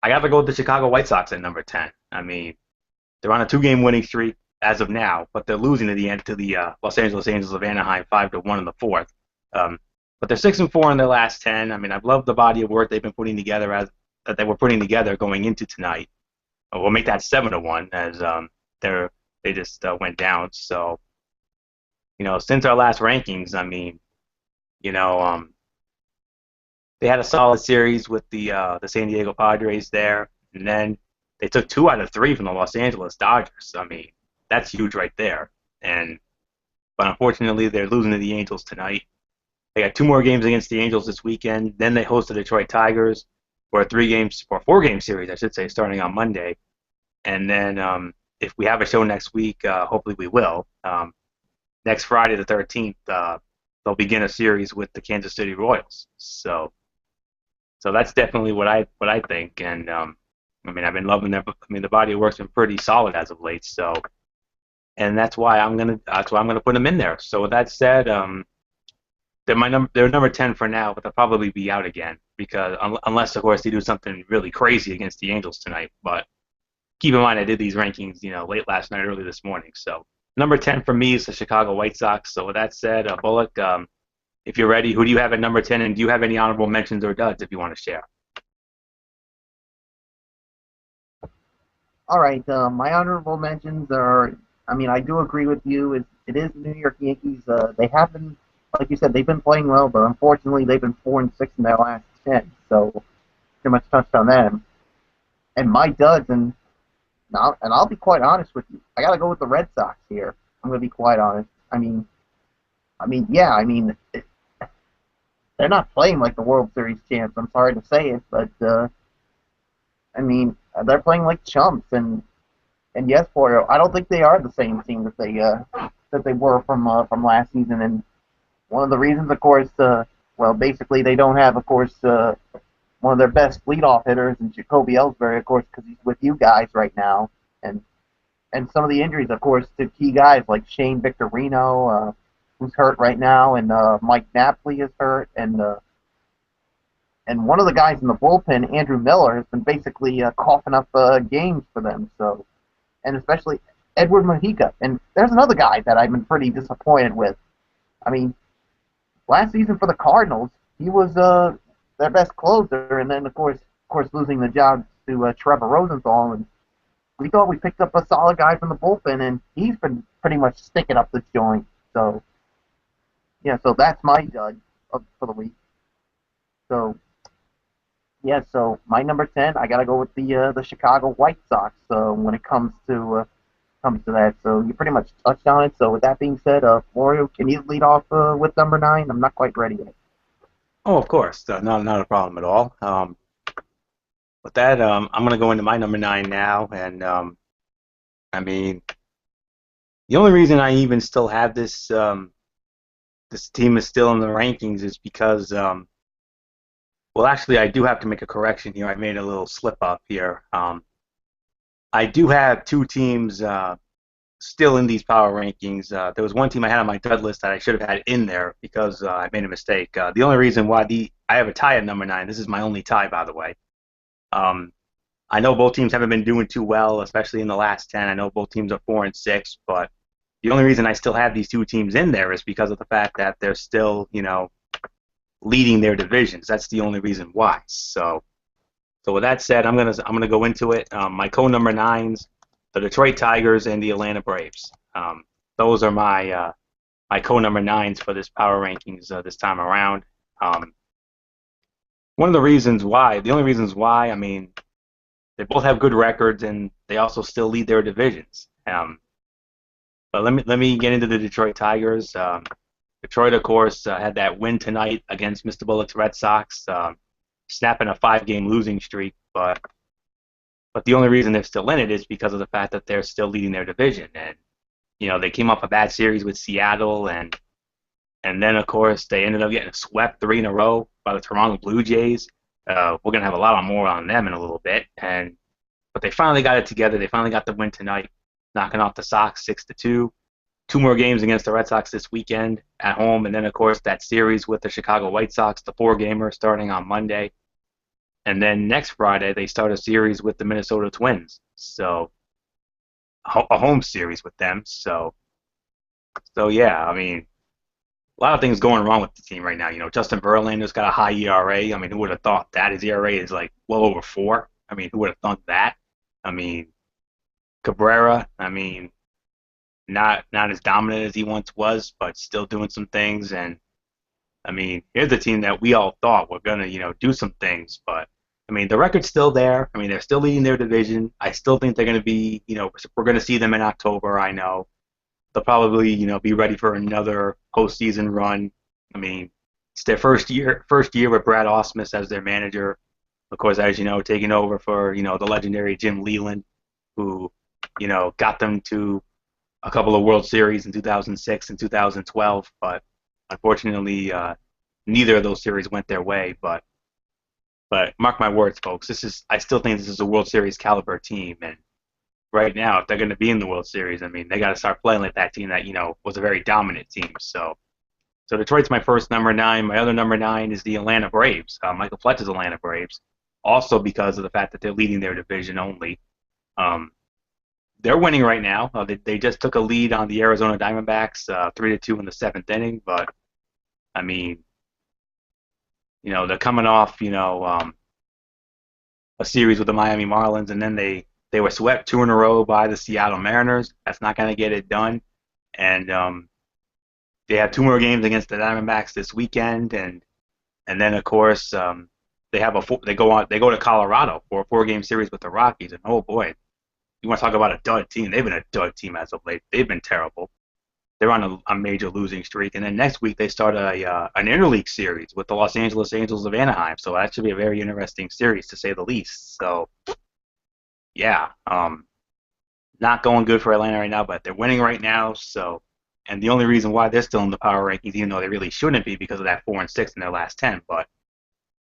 got to go with the Chicago White Sox at number 10. I mean, they're on a 2-game winning streak as of now, but they're losing at the end to the Los Angeles Angels of Anaheim 5-1 in the fourth. But they're 6-4 in their last 10. I mean, I've loved the body of work they've been putting together that they were putting together going into tonight. We'll make that 7-1 as they just went down. So, since our last rankings, I mean, they had a solid series with the San Diego Padres there, and then they took 2 out of 3 from the Los Angeles Dodgers. I mean, that's huge right there. But unfortunately, they're losing to the Angels tonight. They got 2 more games against the Angels this weekend. Then they host the Detroit Tigers for a 4-game series, I should say, starting on Monday. And then if we have a show next week, hopefully we will. Next Friday, the 13th, they'll begin a series with the Kansas City Royals. So that's definitely what I think. And I mean, I've been loving their. I mean, the body of work's been pretty solid as of late. So, and that's why I'm gonna put them in there. So with that said, they're number 10 for now, but they'll probably be out again because unless of course they do something really crazy against the Angels tonight. But keep in mind, I did these rankings, late last night, early this morning. So number 10 for me is the Chicago White Sox. So with that said, Bullock, if you're ready, who do you have at number 10, and do you have any honorable mentions or duds if you want to share? All right, my honorable mentions are, I mean, I do agree with you. It is the New York Yankees. They have been, like you said, they've been playing well, but unfortunately they've been 4-6 in their last 10. So pretty much touched on them. And my duds, and I'll be quite honest with you, I got to go with the Red Sox here. I'm going to be quite honest. I mean, they're not playing like the World Series champs. I'm sorry to say it, but I mean, they're playing like chumps. And yes, Florio, I don't think they are the same team that they were from last season. And one of the reasons, of course, well, basically they don't have, of course, one of their best leadoff hitters, and Jacoby Ellsbury, of course, because he's with you guys right now, and some of the injuries, of course, to key guys like Shane Victorino, who's hurt right now, and Mike Napoli is hurt, and one of the guys in the bullpen, Andrew Miller, has been basically coughing up games for them. So, and especially Edward Mojica. And there's another guy that I've been pretty disappointed with. I mean, last season for the Cardinals, he was their best closer, and then of course losing the job to Trevor Rosenthal, and we thought we picked up a solid guy from the bullpen, and he's been pretty much sticking up the joint. So yeah, so that's my dud for the week. So yeah, so my number 10, I gotta go with the Chicago White Sox. When it comes to that, so you pretty much touched on it. So with that being said, Florio, can you lead off with number 9? I'm not quite ready yet. Oh, of course, not a problem at all. With that, I'm gonna go into my number 9 now, and I mean, the only reason I even still have this team is still in the rankings is because well, actually, I do have to make a correction here. I made a little slip up here. I do have 2 teams still in these power rankings. There was one team I had on my dud list that I should have had in there because I made a mistake. The only reason why I have a tie at number 9. This is my only tie, by the way. I know both teams haven't been doing too well, especially in the last 10. I know both teams are 4 and 6, but the only reason I still have these 2 teams in there is because of the fact that they're still, leading their divisions. That's the only reason why. So with that said, I'm gonna go into it. My co-number 9s, the Detroit Tigers and the Atlanta Braves. Those are my co-number 9s for this power rankings this time around. The only reasons why, I mean, they both have good records and they also still lead their divisions. But let me get into the Detroit Tigers. Detroit, of course, had that win tonight against Mr. Bullock's Red Sox, snapping a 5-game losing streak. But the only reason they're still in it is because of the fact that they're still leading their division. And they came off a bad series with Seattle, and then of course they ended up getting swept 3 in a row by the Toronto Blue Jays. We're gonna have a lot more on them in a little bit, but they finally got it together. They finally got the win tonight, knocking off the Sox 6-2. 2 more games against the Red Sox this weekend at home, and then of course that series with the Chicago White Sox, the 4-gamer, starting on Monday, and then next Friday they start a series with the Minnesota Twins. So a home series with them. So yeah, I mean, a lot of things going wrong with the team right now. Justin Verlander's got a high ERA. I mean, who would have thought that? His ERA is like well over 4. I mean, who would have thought that? I mean, Cabrera, I mean, not as dominant as he once was, but still doing some things. And I mean, here's a team that we all thought were gonna, do some things. But I mean, the record's still there. I mean, they're still leading their division. I still think they're gonna be, we're gonna see them in October. I know they'll probably, be ready for another postseason run. I mean, it's their first year with Brad Ausmus as their manager. Of course, as you know, taking over for, the legendary Jim Leyland, who, got them to a couple of World Series in 2006 and 2012, but unfortunately, neither of those series went their way. But mark my words, folks, I still think this is a World Series caliber team, and right now, if they're going to be in the World Series, I mean, they got to start playing like that team that was a very dominant team. So Detroit's my first number 9. My other number 9 is the Atlanta Braves, Michael Fletcher's Atlanta Braves, also because of the fact that they're leading their division only. They're winning right now. They just took a lead on the Arizona Diamondbacks, 3-2 in the 7th inning. But I mean, they're coming off, a series with the Miami Marlins, and then they were swept 2 in a row by the Seattle Mariners. That's not going to get it done. And they have 2 more games against the Diamondbacks this weekend, and then of course they go to Colorado for a 4-game series with the Rockies. And oh boy, you want to talk about a dud team? They've been a dud team as of late. They've been terrible. They're on a major losing streak. And then next week they start an interleague series with the Los Angeles Angels of Anaheim. So that should be a very interesting series, to say the least. So yeah, not going good for Atlanta right now, but they're winning right now. So, and the only reason why they're still in the power rankings, even though they really shouldn't be, because of that 4 and 6 in their last 10. But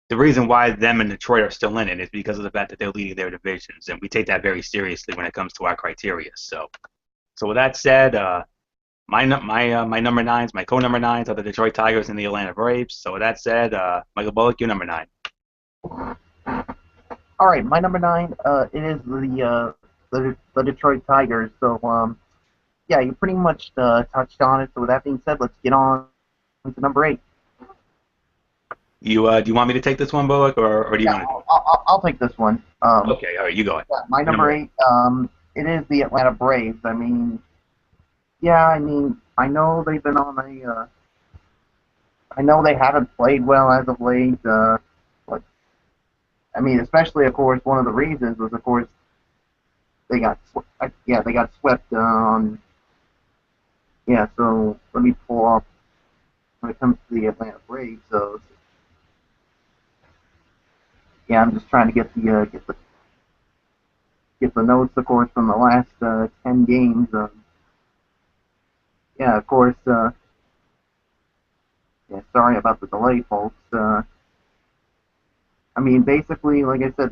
the reason why them and Detroit are still in it is because of the fact that they're leading their divisions, and we take that very seriously when it comes to our criteria. So with that said, my number nines, my co-number nines are the Detroit Tigers and the Atlanta Braves. So with that said, Michael Bullock, your number nine. All right, my number nine. It is the Detroit Tigers. So yeah, you pretty much touched on it. So with that being said, let's get on to number eight. Do you want me to take this one, Bullock, or do you Yeah, want to do it? I'll take this one. Okay, all right, you go ahead. Yeah, my number Number eight. eight. It is the Atlanta Braves. I mean, yeah, I mean, I know they've been on a. I know they haven't played well as of late. But I mean, especially of course, one of the reasons was of course they got swept on. Yeah, so let me pull up when it comes to the Atlanta Braves. So yeah, I'm just trying to get the notes, of course, from the last 10 games. Yeah, of course. Yeah, sorry about the delay, folks. I mean, basically, like I said,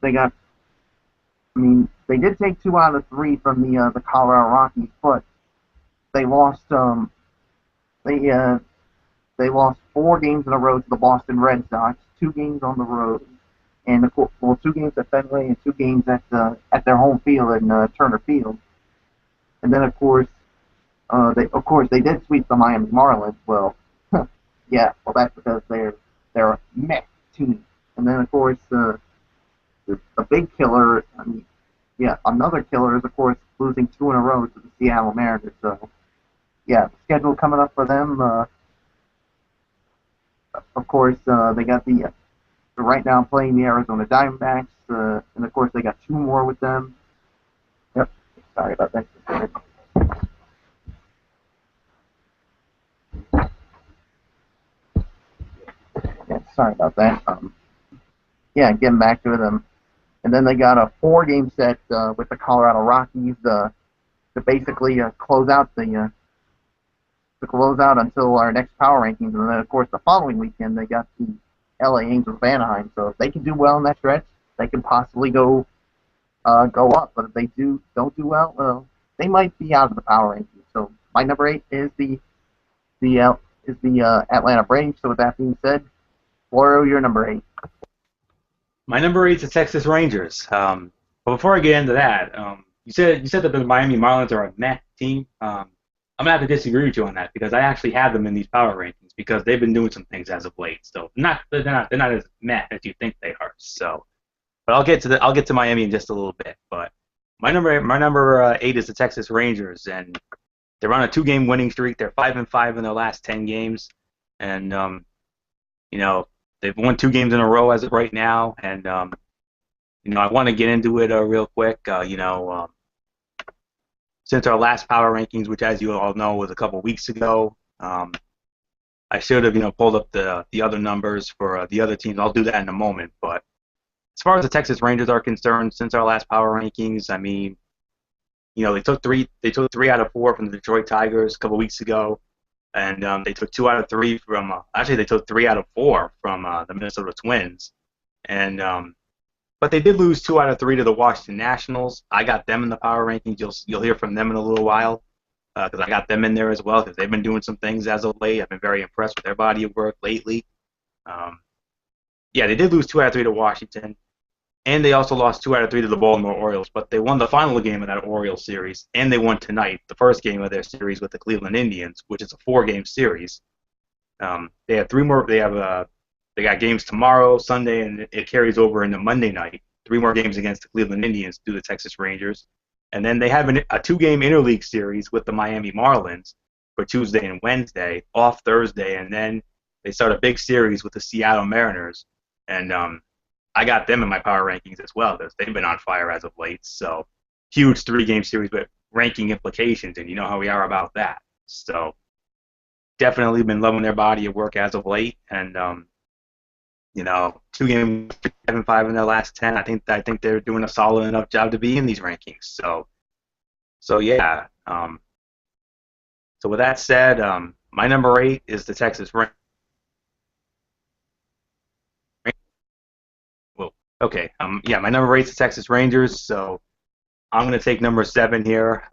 they got. I mean, they did take 2 out of 3 from the Colorado Rockies, but they lost. They uh, they lost 4 games in a row to the Boston Red Sox, 2 games on the road, and well, 2 games at Fenway and 2 games at their home field in Turner Field. And then they did sweep the Miami Marlins. Well, yeah, well that's because they're a meh team. And then of course the big killer. I mean, yeah, another killer is of course losing 2 in a row to the Seattle Mariners. So yeah, the schedule coming up for them. Of course, they got right now playing the Arizona Diamondbacks, and of course they got 2 more with them. Yep, sorry about that. Yeah, sorry about that. Yeah, getting back to them, and then they got a 4 game set with the Colorado Rockies to basically close out until our next power rankings, and then of course the following weekend they got the LA Angels of Anaheim. So if they can do well in that stretch, they can possibly go up. But if they don't do well, they might be out of the power rankings. So my number eight is the Atlanta Braves. So with that being said, Floro, you're number eight. My number eight is the Texas Rangers. But before I get into that, you said that the Miami Marlins are a meh team. I'm gonna have to disagree with you on that because I actually have them in these power rankings because they've been doing some things as of late. So they're not as meh as you think they are. So, but I'll get to Miami in just a little bit. But my number eight is the Texas Rangers, and they're on a 2-game winning streak. They're 5-5 in their last 10 games, and you know they've won 2 games in a row as of right now. And I want to get into it real quick. Since our last power rankings, which as you all know was a couple weeks ago, I should have pulled up the other numbers for the other teams. I'll do that in a moment. But as far as the Texas Rangers are concerned, since our last power rankings, I mean, they took three out of 4 from the Detroit Tigers a couple weeks ago, and they took 2 out of 3 from actually they took 3 out of 4 from the Minnesota Twins, and but they did lose 2 out of 3 to the Washington Nationals. I got them in the power rankings. You'll hear from them in a little while because I got them in there as well because they've been doing some things as of late. I've been very impressed with their body of work lately. Yeah, they did lose 2 out of 3 to Washington, and they also lost 2 out of 3 to the Baltimore Orioles. But they won the final game of that Orioles series, and they won tonight, the first game of their series with the Cleveland Indians, which is a 4-game series. They have 3 more. They got games tomorrow, Sunday, and it carries over into Monday night. 3 more games against the Cleveland Indians through the Texas Rangers. And then they have a 2-game interleague series with the Miami Marlins for Tuesday and Wednesday, off Thursday, and then they start a big series with the Seattle Mariners. And I got them in my power rankings as well because they've been on fire as of late. So huge 3-game series with ranking implications, and you know how we are about that. So definitely been loving their body of work as of late, and 2 games, 7-5 in their last 10. I think they're doing a solid enough job to be in these rankings. So yeah. So with that said, my number 8 is the Texas Rangers. Okay. Yeah, my number 8 is the Texas Rangers, so I'm gonna take number 7 here.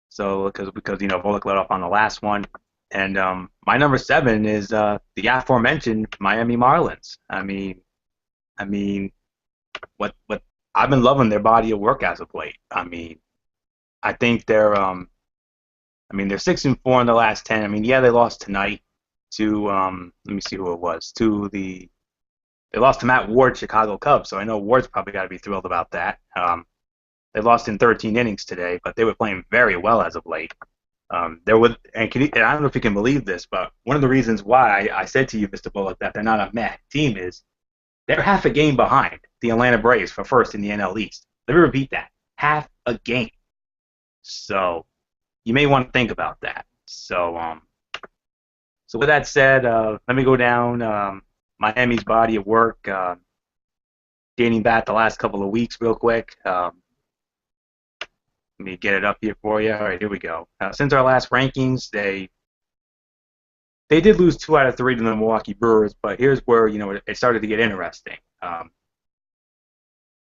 So because Volek let off on the last one, and my number 7 is the aforementioned Miami Marlins. I mean, what I've been loving their body of work as of late. I think they're 6-4 in the last 10. Yeah, they lost tonight to let me see who it was they lost to Matt Ward, Chicago Cubs. So I know Ward's probably got to be thrilled about that. They lost in 13 innings today, but they were playing very well as of late. And I don't know if you can believe this, but one of the reasons why I said to you, Mr. Bullock, that they're not a meh team is they're half a game behind the Atlanta Braves for first in the NL East. Let me repeat that: half a game. So you may want to think about that. So with that said, let me go down Miami's body of work, dating back the last couple of weeks, real quick. Let me get it up here for you. All right, here we go. Since our last rankings, they did lose 2 out of 3 to the Milwaukee Brewers, but here's where it started to get interesting.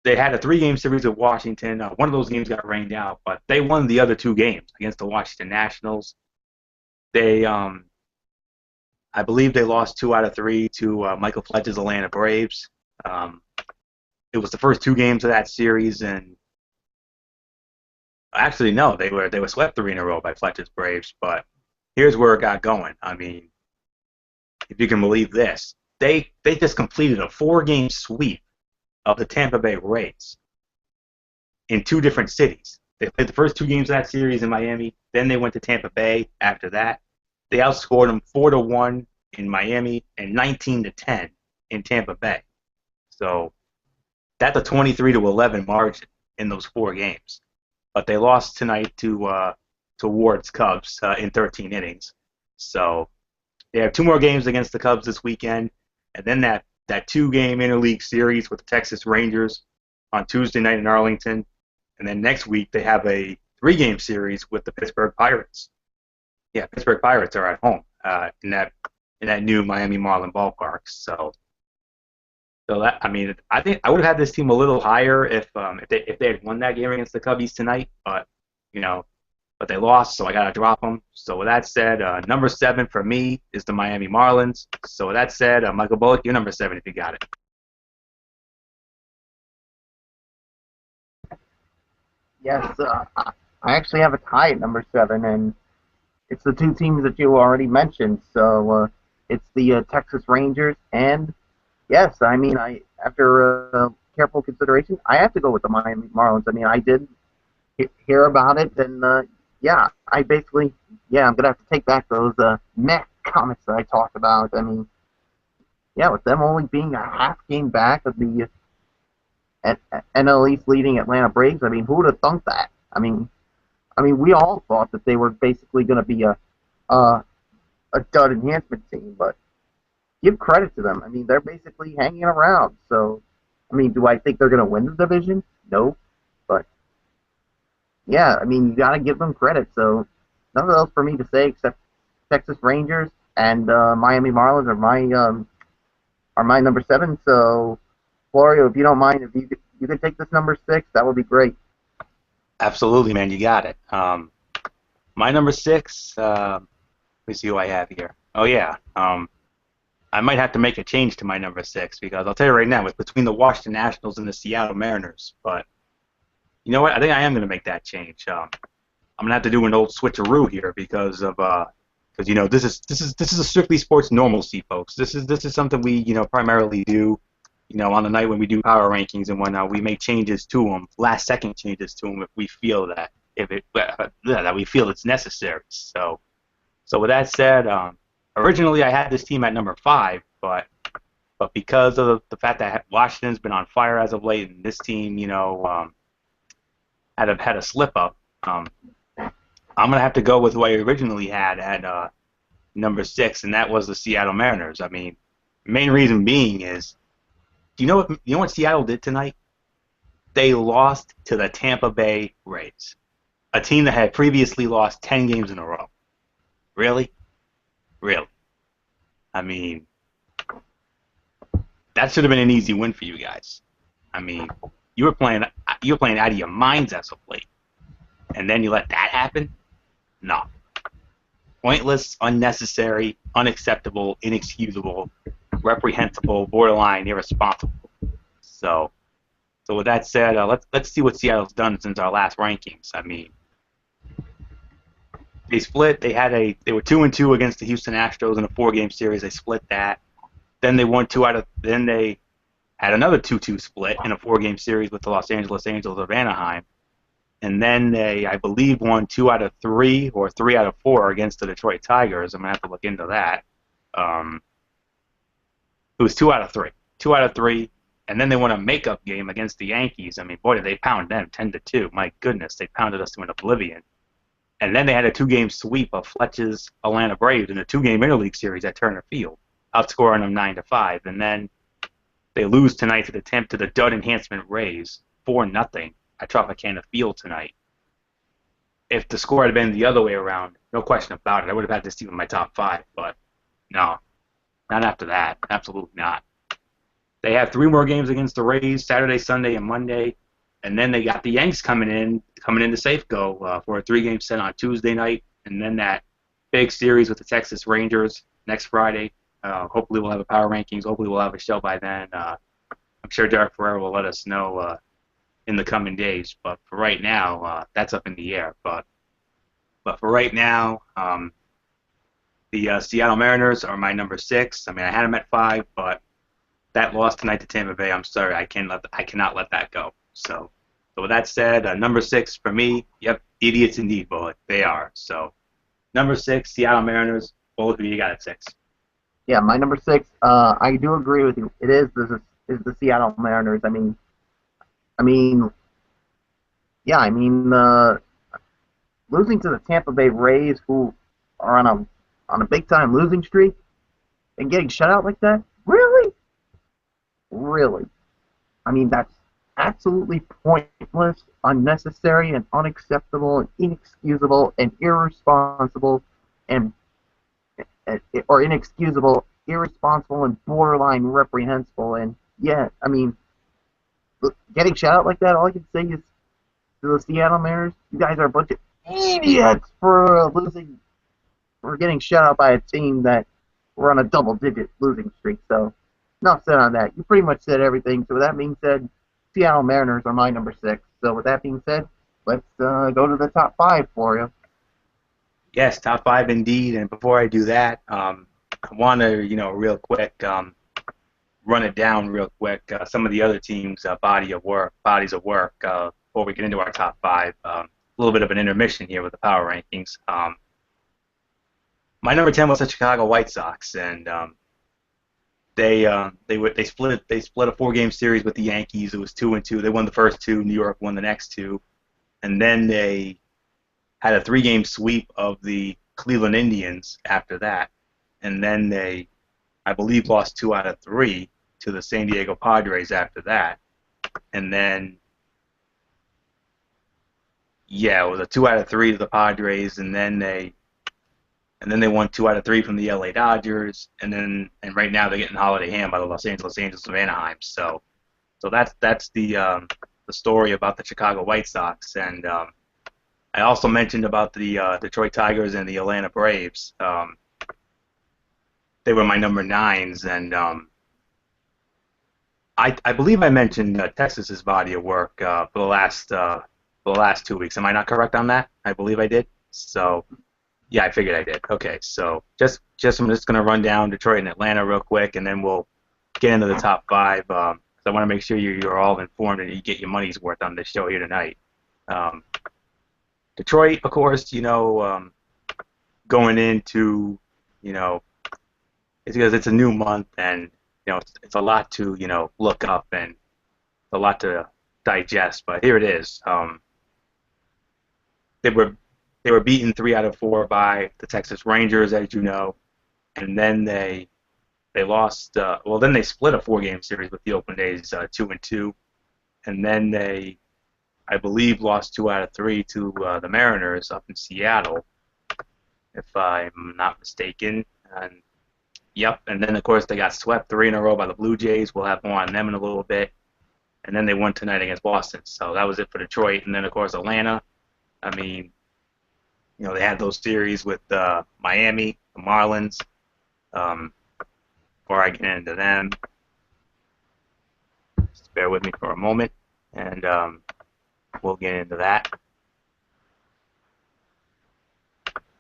They had a 3-game series with Washington. One of those games got rained out, but they won the other 2 games against the Washington Nationals. They, I believe, they lost 2 out of 3 to Michael Fletcher's Atlanta Braves. It was the first 2 games of that series, and actually, no, they were swept 3 in a row by Fletcher's Braves. But here's where it got going. If you can believe this, they just completed a 4-game sweep of the Tampa Bay Rays in 2 different cities. They played the first 2 games of that series in Miami. Then they went to Tampa Bay after that. They outscored them 4-1 in Miami and 19-10 in Tampa Bay. So that's a 23-11 margin in those 4 games. But they lost tonight to Ward's Cubs in 13 innings. So they have 2 more games against the Cubs this weekend, and then that 2-game interleague series with the Texas Rangers on Tuesday night in Arlington, and then next week they have a 3-game series with the Pittsburgh Pirates. Yeah, Pittsburgh Pirates are at home in that new Miami Marlin ballpark. So that I think I would have had this team a little higher if they had won that game against the Cubbies tonight, but they lost, so I gotta drop them. So with that said, number 7 for me is the Miami Marlins. So with that said, Michael Bullock, you're number 7 if you got it. Yes, I actually have a tie at number 7, and it's the 2 teams that you already mentioned. So it's the Texas Rangers, and yes, after careful consideration, I have to go with the Miami Marlins. I did hear about it, and I'm gonna have to take back those meh comments that I talked about. With them only being a half game back of the NL East leading Atlanta Braves, who would have thunk that? We all thought that they were basically going to be a dud enhancement team, but give credit to them. They're basically hanging around. So, do I think they're going to win the division? No, but yeah, you got to give them credit. So, nothing else for me to say except Texas Rangers and Miami Marlins are my number 7. So, Florio, if you don't mind, if you could take this number 6, that would be great. Absolutely, man. You got it. My number 6. Let me see who I have here. Oh yeah. I might have to make a change to my number 6 because I'll tell you right now, it's between the Washington Nationals and the Seattle Mariners. But you know what? I think I am going to make that change. I'm going to have to do an old switcheroo here because this is a strictly sports normalcy, folks. This is something we primarily do. On the night when we do power rankings and whatnot, we make changes to them, last-second changes to them if we feel that we feel it's necessary. So with that said, originally I had this team at number 5, but because of the fact that Washington's been on fire as of late, and this team, had a slip up, I'm gonna have to go with who I originally had at number 6, and that was the Seattle Mariners. Main reason being is, you know what Seattle did tonight? They lost to the Tampa Bay Rays, a team that had previously lost 10 games in a row. Really? Really? that should have been an easy win for you guys. I mean, you were playing you were playing out of your minds as of late, and then you let that happen. No, pointless, unnecessary, unacceptable, inexcusable, reprehensible, borderline irresponsible. So, so with that said, let's see what Seattle's done since our last rankings. I mean, they split. They were 2-2 against the Houston Astros in a 4-game series. They split that. Then they won two out of. Then they had another 2-2 split in a 4-game series with the Los Angeles Angels of Anaheim. And then they, I believe, won 2 out of 3 or 3 out of 4 against the Detroit Tigers. I'm gonna have to look into that. Um, it was 2 out of 3, 2 out of 3, and then they won a makeup game against the Yankees. I mean, boy, did they pound them 10-2. My goodness, they pounded us to an oblivion. And then they had a 2-game sweep of Fletch's Atlanta Braves in a 2-game interleague series at Turner Field, outscoring them 9-5. And then they lose tonight to the Dud Enhancement Rays 4-0 at Tropicana Field tonight. If the score had been the other way around, no question about it, I would have had this team in my top 5. But no, not after that. Absolutely not. They have 3 more games against the Rays, Saturday, Sunday, and Monday. And then they got the Yanks coming into Safeco for a 3-game set on Tuesday night. And then that big series with the Texas Rangers next Friday. Hopefully we'll have a power rankings. Hopefully we'll have a show by then. I'm sure Derek Ferrer will let us know in the coming days. But for right now, that's up in the air. But for right now, the Seattle Mariners are my number 6. I mean, I had them at 5, but that loss tonight to Tampa Bay, I'm sorry, I cannot let that go. So with that said, number 6 for me, yep, idiots indeed, Bullet. They are. So number 6, Seattle Mariners. Both of you got it 6. Yeah, my number 6. I do agree with you. It is the Seattle Mariners. Losing to the Tampa Bay Rays, who are on a big time losing streak, and getting shut out like that, really? Really? I mean, that's absolutely pointless, unnecessary, and unacceptable, and inexcusable, and irresponsible, or inexcusable, irresponsible, and borderline reprehensible. And yeah, I mean, getting shut out like that, all I can say is to the Seattle Mariners, you guys are a bunch of idiots for getting shut out by a team that were on a double-digit losing streak. So, enough said on that. You pretty much said everything. So with that being said, Seattle Mariners are my number 6. So with that being said, let's go to the top 5 for you. Yes, top 5 indeed. And before I do that, I want to, real quick, run it down real quick. Some of the other teams' bodies of work. Before we get into our top 5, a little bit of an intermission here with the power rankings. My number 10 was the Chicago White Sox, and they split a 4-game series with the Yankees. It was 2-2. They won the first 2. New York won the next 2, and then they had a 3-game sweep of the Cleveland Indians after that, and then they, I believe, lost 2 out of 3 to the San Diego Padres after that, and then it was a 2 out of 3 to the Padres, and then they won 2 out of 3 from the LA Dodgers, and right now they're getting holiday hand by the Los Angeles Angels of Anaheim. So that's the story about the Chicago White Sox. And I also mentioned about the Detroit Tigers and the Atlanta Braves. They were my number 9s, and I believe I mentioned Texas's body of work for the last 2 weeks. Am I not correct on that? I believe I did. So. Yeah, I figured I did. Okay, so I'm just going to run down Detroit and Atlanta real quick, and then we'll get into the top 5. I want to make sure you're all informed and you get your money's worth on this show here tonight. Detroit, of course, going into, it's because it's a new month, and it's a lot to look up and a lot to digest. But here it is. They were beaten 3 out of 4 by the Texas Rangers, as you know, and then they lost. Then they split a 4-game series with the Oakland A's 2-2, and then they, I believe, lost 2 out of 3 to the Mariners up in Seattle, if I'm not mistaken. And Yep, and then of course they got swept 3 in a row by the Blue Jays. We'll have more on them in a little bit. And then they won tonight against Boston. So that was it for Detroit. And then of course Atlanta. I mean, they had those series with Miami, the Marlins. Um, Before I get into them, just bear with me for a moment, and we'll get into that.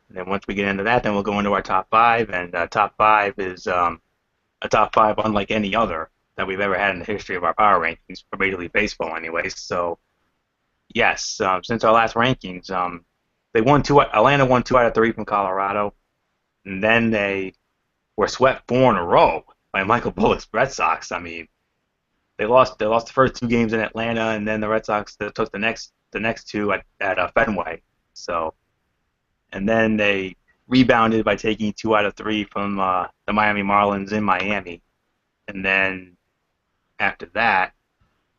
And then once we get into that, then we'll go into our top five. And top five is a top five unlike any other that we've ever had in the history of our power rankings for Major League Baseball, anyways. So yes, since our last rankings, they won two. Atlanta won 2 out of 3 from Colorado, and then they were swept 4 in a row by Michael Bullock's Red Sox. I mean, they lost the first 2 games in Atlanta, and then the Red Sox took the next two at Fenway. So, and then they rebounded by taking 2 out of 3 from the Miami Marlins in Miami, and then after that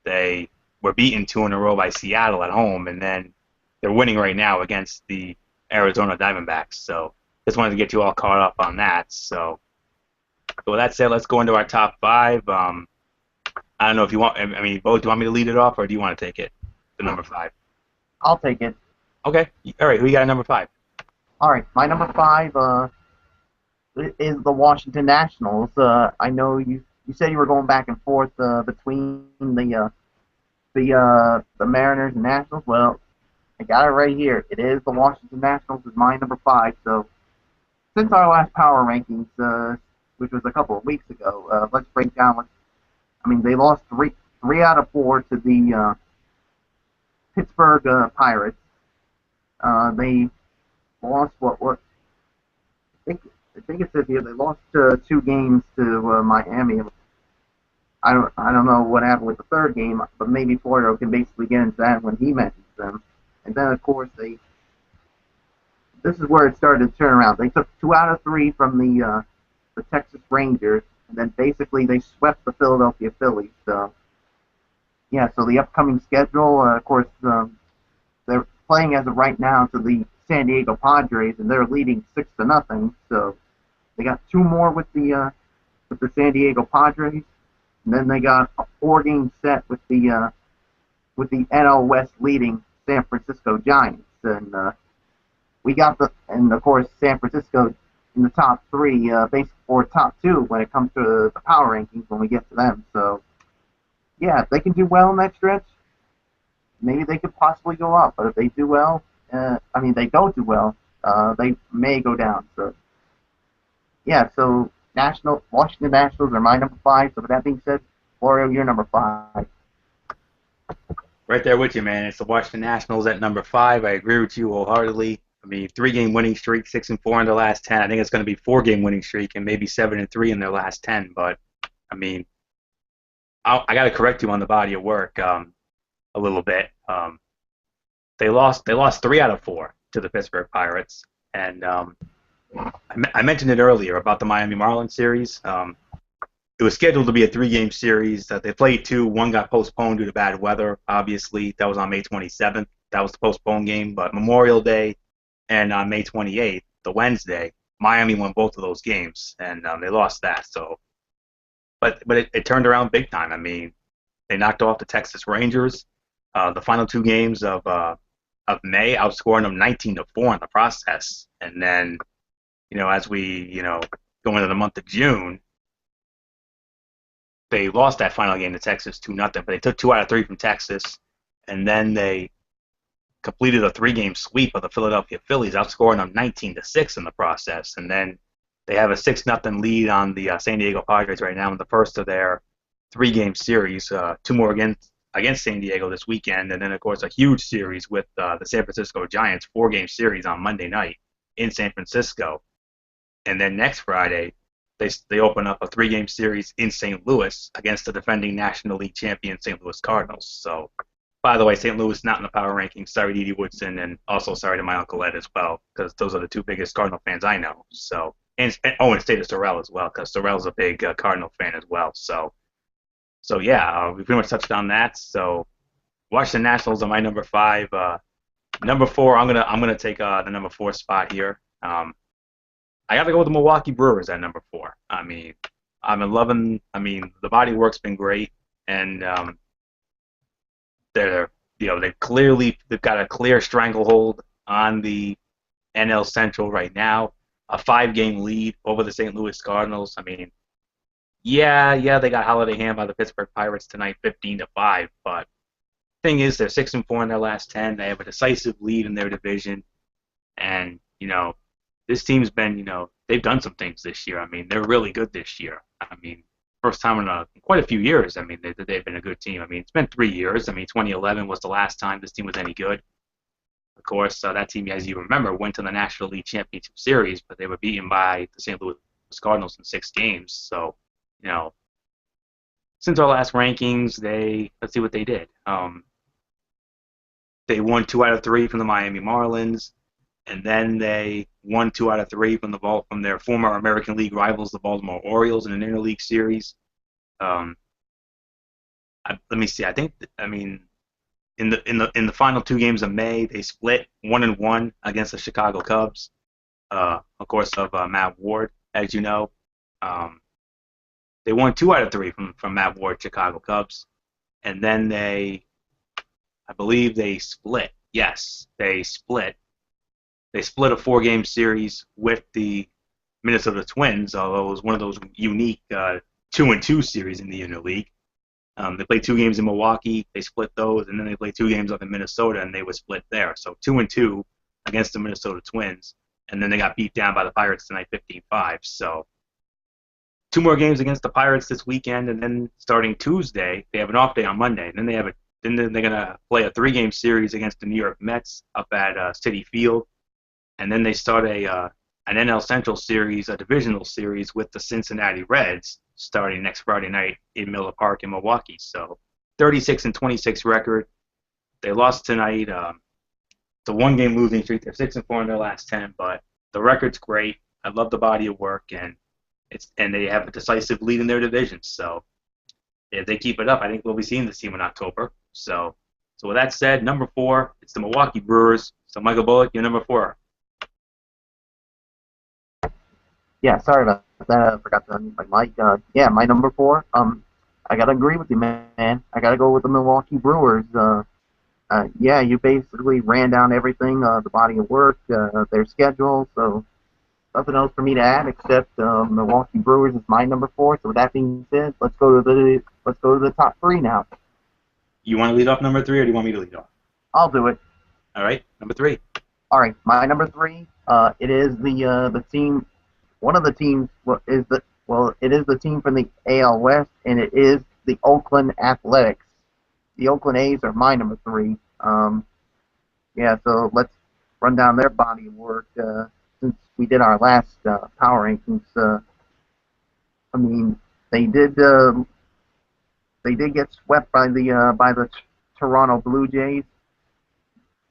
they were beaten 2 in a row by Seattle at home, and then they're winning right now against the Arizona Diamondbacks. So just wanted to get you all caught up on that. So with that said, let's go into our top five. I don't know if you want. I mean, Bo, do you want me to lead it off, or do you want to take it? The number five. I'll take it. Okay. All right. Who you got at number five? All right, my number five is the Washington Nationals. I know you said you were going back and forth between the Mariners and Nationals. Well, I got it right here. It is the Washington Nationals is my number five. So since our last power rankings, which was a couple of weeks ago, let's break down what. I mean, they lost three out of 4 to the Pittsburgh Pirates. They lost what I think it says here they lost 2 games to Miami. I don't know what happened with the third game, but maybe Floro can basically get into that when he mentions them. And then of course this is where it started to turn around. They took 2 out of 3 from the Texas Rangers, and then basically they swept the Philadelphia Phillies. So yeah, so the upcoming schedule, of course, they're playing as of right now to the San Diego Padres, and they're leading 6-0. So they got 2 more with the San Diego Padres, and then they got a 4-game set with the NL West leading San Francisco Giants, and and of course San Francisco in the top 3, or top 2 when it comes to the power rankings when we get to them. So yeah, if they can do well in that stretch, maybe they could possibly go up. But if they do well, they don't do well, they may go down. So yeah, so Washington Nationals are my number 5. So with that being said, Florio, you're number 5. Right there with you, man. It's the Washington Nationals at number 5. I agree with you wholeheartedly. I mean, 3-game winning streak, 6-4 in their last 10. I think it's going to be 4-game winning streak and maybe 7-3 in their last 10. But I mean, I got to correct you on the body of work a little bit. They lost 3 out of 4 to the Pittsburgh Pirates, and I mentioned it earlier about the Miami Marlins series. It was scheduled to be a 3-game series. They played 2. One got postponed due to bad weather. Obviously, that was on May 27th. That was the postponed game. But Memorial Day and on May 28th, the Wednesday, Miami won both of those games, and they lost that. So, but it turned around big time. I mean, they knocked off the Texas Rangers. The final 2 games of May, outscoring them 19-4 in the process. And then, as we go into the month of June, they lost that final game to Texas 2-0, but they took 2 out of 3 from Texas, and then they completed a 3-game sweep of the Philadelphia Phillies, outscoring them 19-6 in the process. And then they have a 6-0 lead on the San Diego Padres right now in the first of their 3-game series. 2 more against San Diego this weekend, and then of course a huge series with the San Francisco Giants, 4-game series on Monday night in San Francisco. And then next Friday, they open up a 3-game series in St. Louis against the defending National League champion St. Louis Cardinals. So, by the way, St. Louis not in the power rankings. Sorry to Edie Woodson, and also sorry to my Uncle Ed as well, because those are the 2 biggest Cardinal fans I know. So, and State of Sorrell as well, because Sorrell's a big Cardinal fan as well. So yeah, we pretty much touched on that. So Washington Nationals are my number 5. Number 4, I'm gonna take the number 4 spot here. I got to go with the Milwaukee Brewers at number 4. I mean, I'm in loving. I mean, the body work's been great, and they're they've got a clear stranglehold on the NL Central right now. A 5-game lead over the St. Louis Cardinals. I mean, yeah, they got holiday hand by the Pittsburgh Pirates tonight, 15-5. But thing is, they're 6-4 in their last 10. They have a decisive lead in their division, and this team's been, they've done some things this year. I mean, they're really good this year. I mean, first time in quite a few years. I mean, they've been a good team. I mean, it's been 3 years. I mean, 2011 was the last time this team was any good. Of course, that team, as you remember, went to the National League Championship Series, but they were beaten by the St. Louis Cardinals in 6 games. So, since our last rankings, let's see what they did. They won 2 out of 3 from the Miami Marlins, and then they won 2 out of 3 from their former American League rivals, the Baltimore Orioles, in an interleague series. Let me see. In the final 2 games of May, they split 1-1 against the Chicago Cubs, of course, of Matt Ward, as you know. They won 2 out of 3 from Matt Ward, Chicago Cubs, and then I believe they split. Yes, they split. They split a 4-game series with the Minnesota Twins, although it was one of those unique 2-2 series in the interleague. They played 2 games in Milwaukee, they split those, and then they played 2 games up in Minnesota, and they were split there. So 2-2 against the Minnesota Twins, and then they got beat down by the Pirates tonight, 15-5. So 2 more games against the Pirates this weekend, and then starting Tuesday, they have an off day on Monday, and then they're gonna play a 3-game series against the New York Mets up at Citi Field, and then they start an NL Central series, a divisional series with the Cincinnati Reds, starting next Friday night in Miller Park in Milwaukee. So 36-26 record. They lost tonight. It's a 1-game losing streak. They're 6-4 in their last 10, but the record's great. I love the body of work, and they have a decisive lead in their division. So if they keep it up, I think we'll be seeing this team in October. So with that said, number 4, it's the Milwaukee Brewers. So Michael Bullock, you're number 4. Yeah, sorry about that. I forgot to unmute my mic. Yeah, my number 4. I gotta agree with you, man. I gotta go with the Milwaukee Brewers. Yeah, you basically ran down everything, the body of work, their schedule. So nothing else for me to add except Milwaukee Brewers is my number 4. So with that being said, let's go to the top 3 now. You want to lead off number 3, or do you want me to lead off? I'll do it. All right, number 3. All right, my number 3. It is the team. One of the teams it is the team from the AL West, and it is the Oakland Athletics. The Oakland A's are my number 3. Yeah, so let's run down their body of work. Since we did our last power rankings, I mean, they did get swept by the Toronto Blue Jays.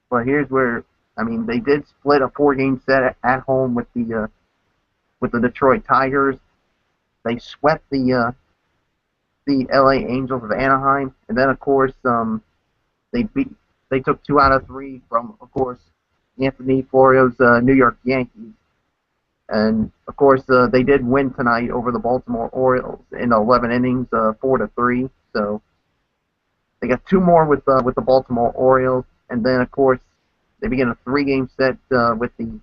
But here's where, I mean, they did split a 4-game set at home with the Detroit Tigers. They swept the LA Angels of Anaheim, and then of course they took 2 out of 3 from, of course, Anthony Florio's New York Yankees. And of course they did win tonight over the Baltimore Orioles in 11 innings, 4-3. So they got 2 more with the Baltimore Orioles, and then of course they begin a 3-game set with the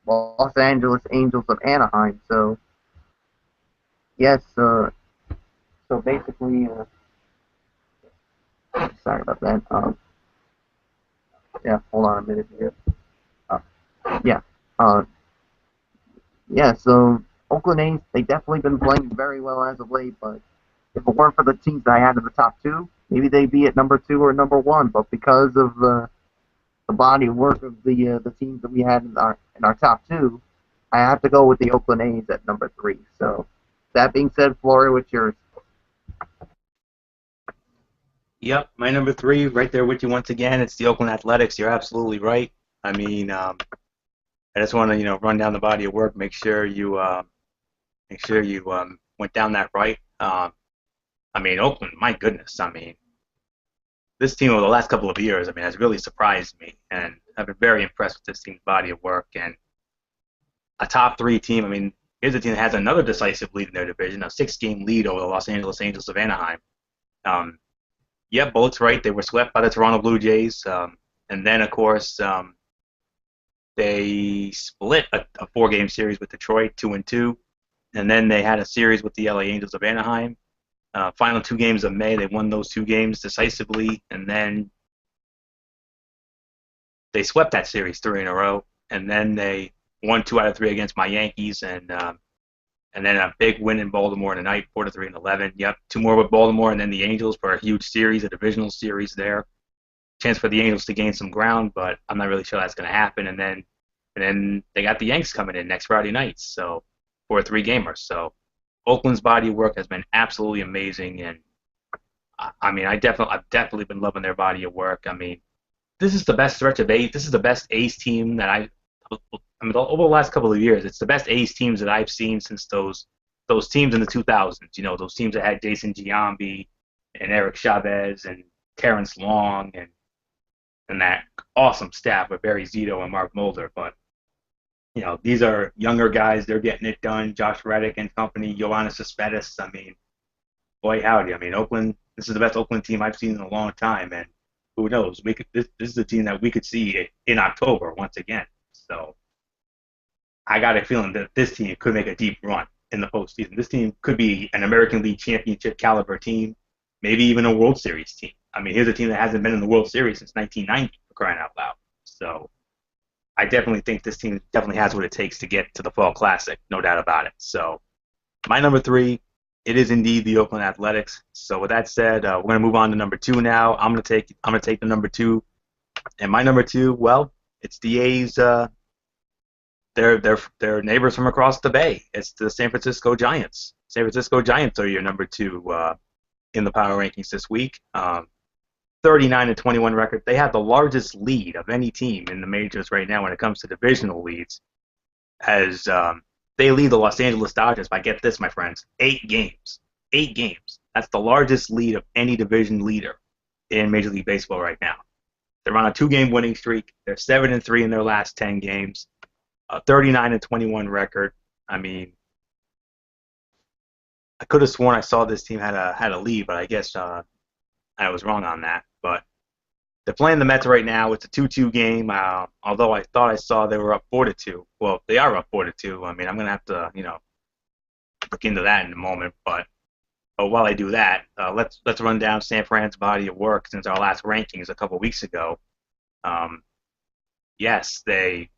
Los Angeles Angels of Anaheim. So yes, so basically, sorry about that. Yeah, hold on a minute here. Yeah, so Oakland A's, they definitely been playing very well as of late, but if it weren't for the teams that I had in the top 2, maybe they'd be at number 2 or number 1. But because of the body of work of the teams that we had in our top 2, I have to go with the Oakland A's at number 3. So that being said, Florio, what's yours? Yep, my number 3, right there with you once again. It's the Oakland Athletics. You're absolutely right. I mean, I just want to run down the body of work, make sure you went down that right. I mean, Oakland, my goodness. I mean, this team over the last couple of years, I mean, has really surprised me, and I've been very impressed with this team's body of work. And a top three team. I mean, here's a team that has another decisive lead in their division, a 6-game lead over the Los Angeles Angels of Anaheim. Um, yeah, Bullock's right. They were swept by the Toronto Blue Jays. And then, of course, they split a 4-game series with Detroit, 2-2. And then they had a series with the LA Angels of Anaheim. Final 2 games of May, they won those 2 games decisively. And then they swept that series 3 in a row. And then they won 2 out of 3 against my Yankees. And then a big win in Baltimore tonight, 4-3 and 11. Yep, 2 more with Baltimore, and then the Angels for a huge series, a divisional series there. Chance for the Angels to gain some ground, but I'm not really sure that's going to happen. And then they got the Yanks coming in next Friday night, so for a 3-gamer. So Oakland's body of work has been absolutely amazing, and I mean, I've definitely been loving their body of work. I mean, this is the best stretch of A's. This is the best A's team that I mean, over the last couple of years, it's the best A's teams that I've seen since those teams in the 2000s. You know, those teams that had Jason Giambi and Eric Chavez and Terrence Long and that awesome staff with Barry Zito and Mark Mulder. But you know, these are younger guys. They're getting it done. Josh Reddick and company, Yoenis Cespedes. I mean, boy, howdy. I mean, Oakland. This is the best Oakland team I've seen in a long time, and who knows? This is a team that we could see in October once again. So I got a feeling that this team could make a deep run in the postseason. This team could be an American League championship caliber team, maybe even a World Series team. I mean, here's a team that hasn't been in the World Series since 1990, for crying out loud. So I definitely think this team definitely has what it takes to get to the Fall Classic, no doubt about it. So my number 3, it is indeed the Oakland Athletics. So with that said, we're going to move on to number 2 now. I'm going to take the number 2, and my number 2, well, it's the A's. They're neighbors from across the bay. It's the San Francisco Giants. San Francisco Giants are your number 2 in the power rankings this week. 39-21 record. They have the largest lead of any team in the majors right now when it comes to divisional leads, as they lead the Los Angeles Dodgers by, get this, my friends, 8 games. 8 games. That's the largest lead of any division leader in Major League Baseball right now. They're on a 2-game winning streak. They're 7-3 in their last 10 games. A 39-21 record. I mean, I could have sworn I saw this team had a lead, but I guess I was wrong on that. But they're playing the Mets right now. It's a 2-2 game. Although I thought I saw they were up 4-2. Well, they are up 4-2. I mean, I'm gonna have to, look into that in a moment. But while I do that, let's run down San Fran's body of work since our last rankings a couple weeks ago. Yes, they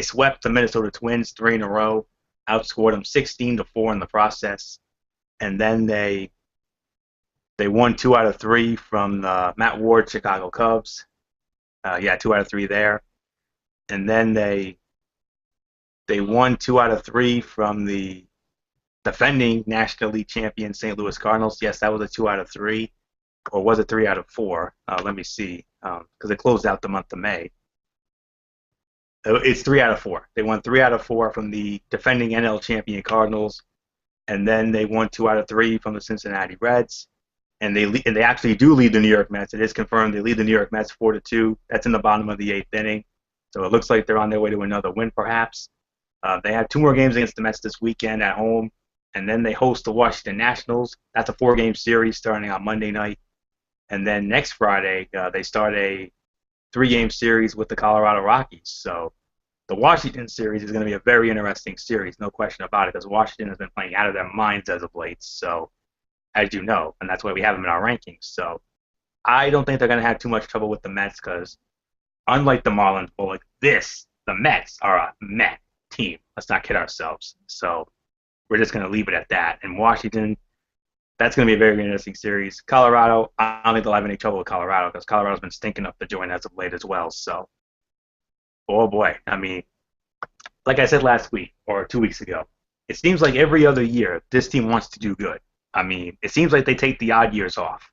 swept the Minnesota Twins 3 in a row, outscored them 16-4 in the process, and then they won 2 out of 3 from the Matt Ward Chicago Cubs. 2 out of 3 there, and then they won 2 out of 3 from the defending National League champion St. Louis Cardinals. Yes, that was a 2 out of 3, or was it 3 out of 4? Let me see, because it closed out the month of May. It's 3 out of 4. They won 3 out of 4 from the defending NL champion Cardinals, and then they won 2 out of 3 from the Cincinnati Reds, and they actually do lead the New York Mets. It is confirmed they lead the New York Mets 4-2. That's in the bottom of the 8th inning, so it looks like they're on their way to another win, perhaps. They have 2 more games against the Mets this weekend at home, and then they host the Washington Nationals. That's a 4-game series starting on Monday night, and then next Friday they start a 3-game series with the Colorado Rockies. So the Washington series is going to be a very interesting series, no question about it, because Washington has been playing out of their minds as of late. So, as you know, and that's why we have them in our rankings. So I don't think they're going to have too much trouble with the Mets, because unlike the Marlins, the Mets are a Met team. Let's not kid ourselves. So we're just going to leave it at that. And Washington, that's going to be a very interesting series. Colorado, I don't think they'll have any trouble with Colorado, because Colorado's been stinking up the joint as of late as well. So, oh boy, I mean, like I said last week or 2 weeks ago, it seems like every other year this team wants to do good. I mean, it seems like they take the odd years off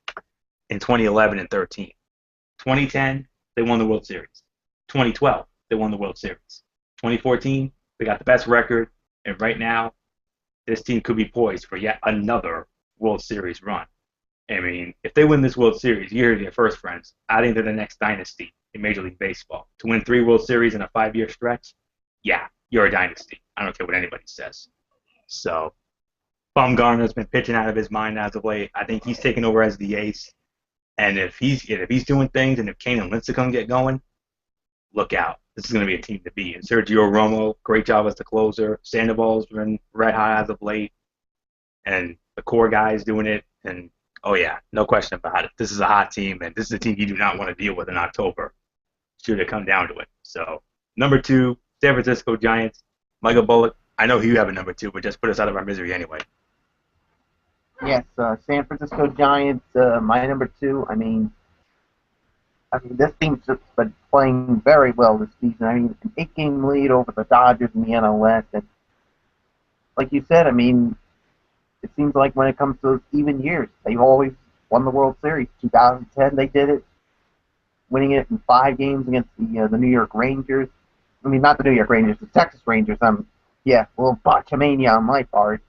in 2011 and 13. 2010, they won the World Series. 2012, they won the World Series. 2014, they got the best record, and right now, this team could be poised for yet another World Series run. I mean, if they win this World Series, you heard it first, friends. I think they're the next dynasty in Major League Baseball. To win 3 World Series in a 5-year stretch, yeah, you're a dynasty. I don't care what anybody says. So Bumgarner's been pitching out of his mind as of late. I think he's taking over as the ace. And if he's doing things, and if Kane and Lincecum get going, look out. This is going to be a team to beat. And Sergio Romo, great job as the closer. Sandoval's been red hot as of late, and the core guys doing it. And oh yeah, no question about it. This is a hot team, and this is a team you do not want to deal with in October. Should it come down to it. So number 2, San Francisco Giants. Michael Bullock. I know you have a number 2, but just put us out of our misery anyway. Yes, San Francisco Giants, my number 2. I mean, this team's just been playing very well this season. I mean, an 8-game lead over the Dodgers in the NL West, and like you said, I mean, it seems like when it comes to those even years, they've always won the World Series. 2010, they did it, winning it in 5 games against the New York Rangers. I mean, not the New York Rangers, the Texas Rangers. Yeah, a little botchamania on my part.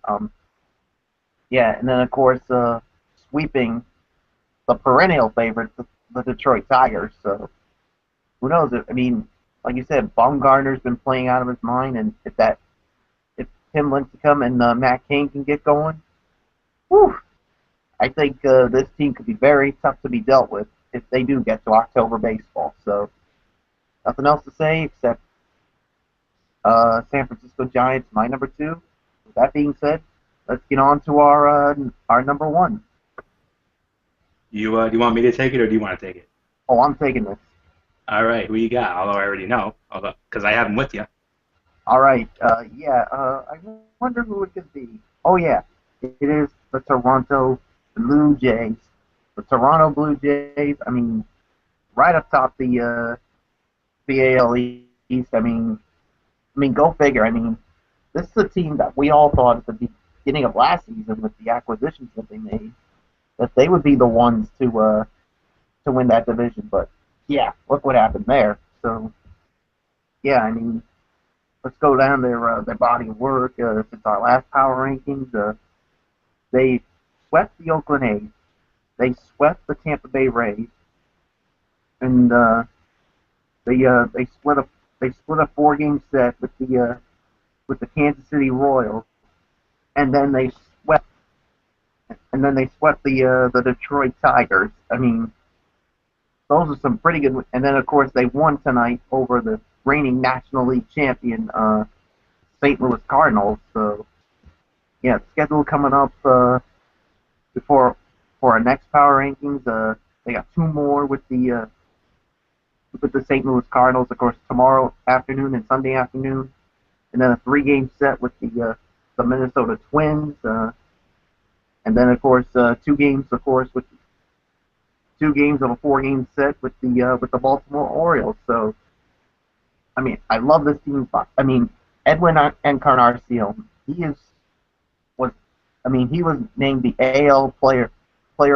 Yeah, and then of course sweeping the perennial favorites, the Detroit Tigers. So who knows? I mean, like you said, Baumgartner's been playing out of his mind, and if Tim Lincecum and Matt Cain can get going, whew, I think this team could be very tough to be dealt with if they do get to October baseball. So nothing else to say except San Francisco Giants, my number 2. With that being said, let's get on to our number 1. Do you want me to take it, or do you want to take it? Oh, I'm taking this. All right, who you got? Although I already know, because I have him with you. All right. Yeah. I wonder who it could be. Oh yeah, it is the Toronto Blue Jays. The Toronto Blue Jays. I mean, right up top the AL East. I mean, go figure. I mean, this is a team that we all thought at the beginning of last season with the acquisitions that they made that they would be the ones to win that division. But yeah, look what happened there. So yeah, I mean, let's go down their body of work since our last power rankings. They swept the Oakland A's. They swept the Tampa Bay Rays, and they split a 4-game set with the Kansas City Royals, and then they swept the Detroit Tigers. I mean, those are some pretty good. And then of course they won tonight over the reigning National League champion St. Louis Cardinals. So yeah, schedule coming up before for our next power rankings. They got 2 more with the St. Louis Cardinals, of course, tomorrow afternoon and Sunday afternoon, and then a 3-game set with the Minnesota Twins, and then of course 2 games, of course, with 2 games of a 4-game set with the Baltimore Orioles. So I mean, I love this team. I mean, Edwin Encarnacion, he was named the AL player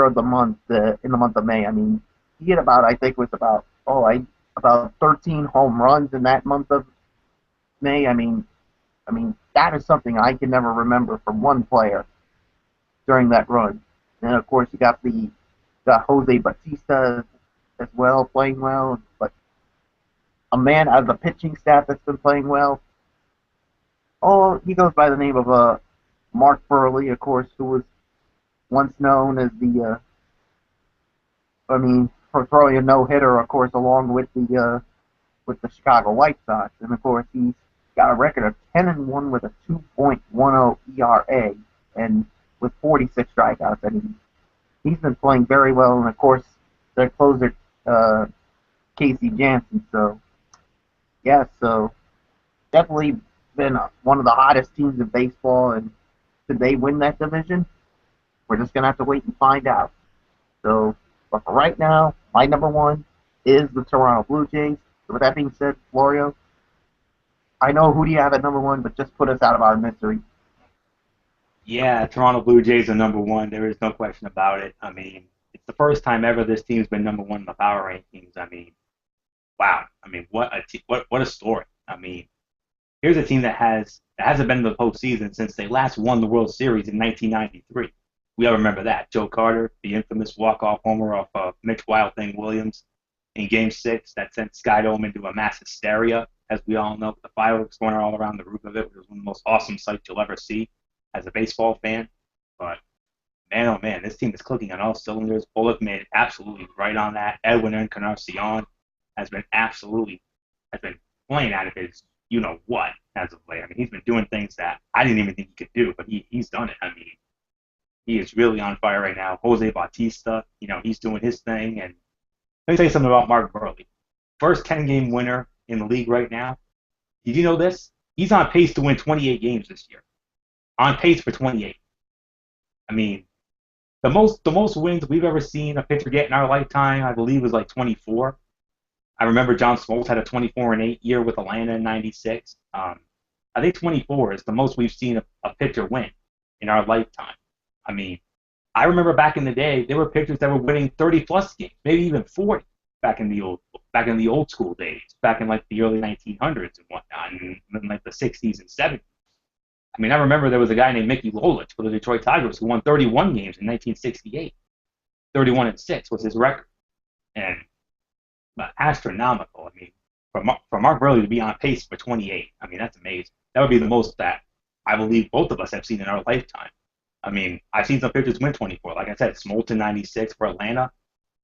of the month in the month of May. I mean, he hit about 13 home runs in that month of May. I mean that is something I can never remember from one player during that run. And of course, you got Jose Bautista as well, playing well, but a man out of the pitching staff that's been playing well. Oh, he goes by the name of Mark Burley, of course, who was once known as for throwing a no-hitter, of course, along with the Chicago White Sox, and of course he's got a record of 10-1 with a 2.10 ERA and with 46 strikeouts. I mean, he's been playing very well, and of course their closer Casey Janssen. So yeah, so definitely been one of the hottest teams in baseball, and could they win that division? We're just gonna have to wait and find out. So, but for right now, my number 1 is the Toronto Blue Jays. So with that being said, Florio, I know who do you have at number 1, but just put us out of our misery. Yeah, Toronto Blue Jays are number 1. There is no question about it. I mean, it's the first time ever this team's been number 1 in the power rankings. I mean, wow. I mean, what a story. I mean, here's a team that hasn't been in the postseason since they last won the World Series in 1993. We all remember that. Joe Carter, the infamous walk-off homer off Mitch Wild Thing Williams in Game 6 that sent Sky Dome into a mass hysteria as we all know, with the fireworks going all around the roof of it, which was one of the most awesome sights you'll ever see as a baseball fan. But man, oh man, this team is clicking on all cylinders. Bullock made it absolutely right on that. Edwin Encarnacion has been playing out of his you know what as of late. I mean, he's been doing things that I didn't even think he could do, but he's done it. I mean, he is really on fire right now. Jose Bautista, he's doing his thing. And let me tell you something about Mark Burley. First 10-game winner in the league right now. Did you know this? He's on pace to win 28 games this year. On pace for 28. I mean, the most wins we've ever seen a pitcher get in our lifetime, I believe, was like 24. I remember John Smoltz had a 24-8 year with Atlanta in '96. I think 24 is the most we've seen a pitcher win in our lifetime. I mean, I remember back in the day, there were pitchers that were winning 30-plus games, maybe even 40 back in the old school days, back in like the early 1900s and whatnot, and in like the 60s and 70s. I mean, I remember there was a guy named Mickey Lolich for the Detroit Tigers who won 31 games in 1968. 31-6 was his record, and astronomical. I mean, for Mark Burley to be on pace for 28, I mean, that's amazing. That would be the most that I believe both of us have seen in our lifetime. I mean, I've seen some pitchers win 24. Like I said, Smoltz 96 for Atlanta.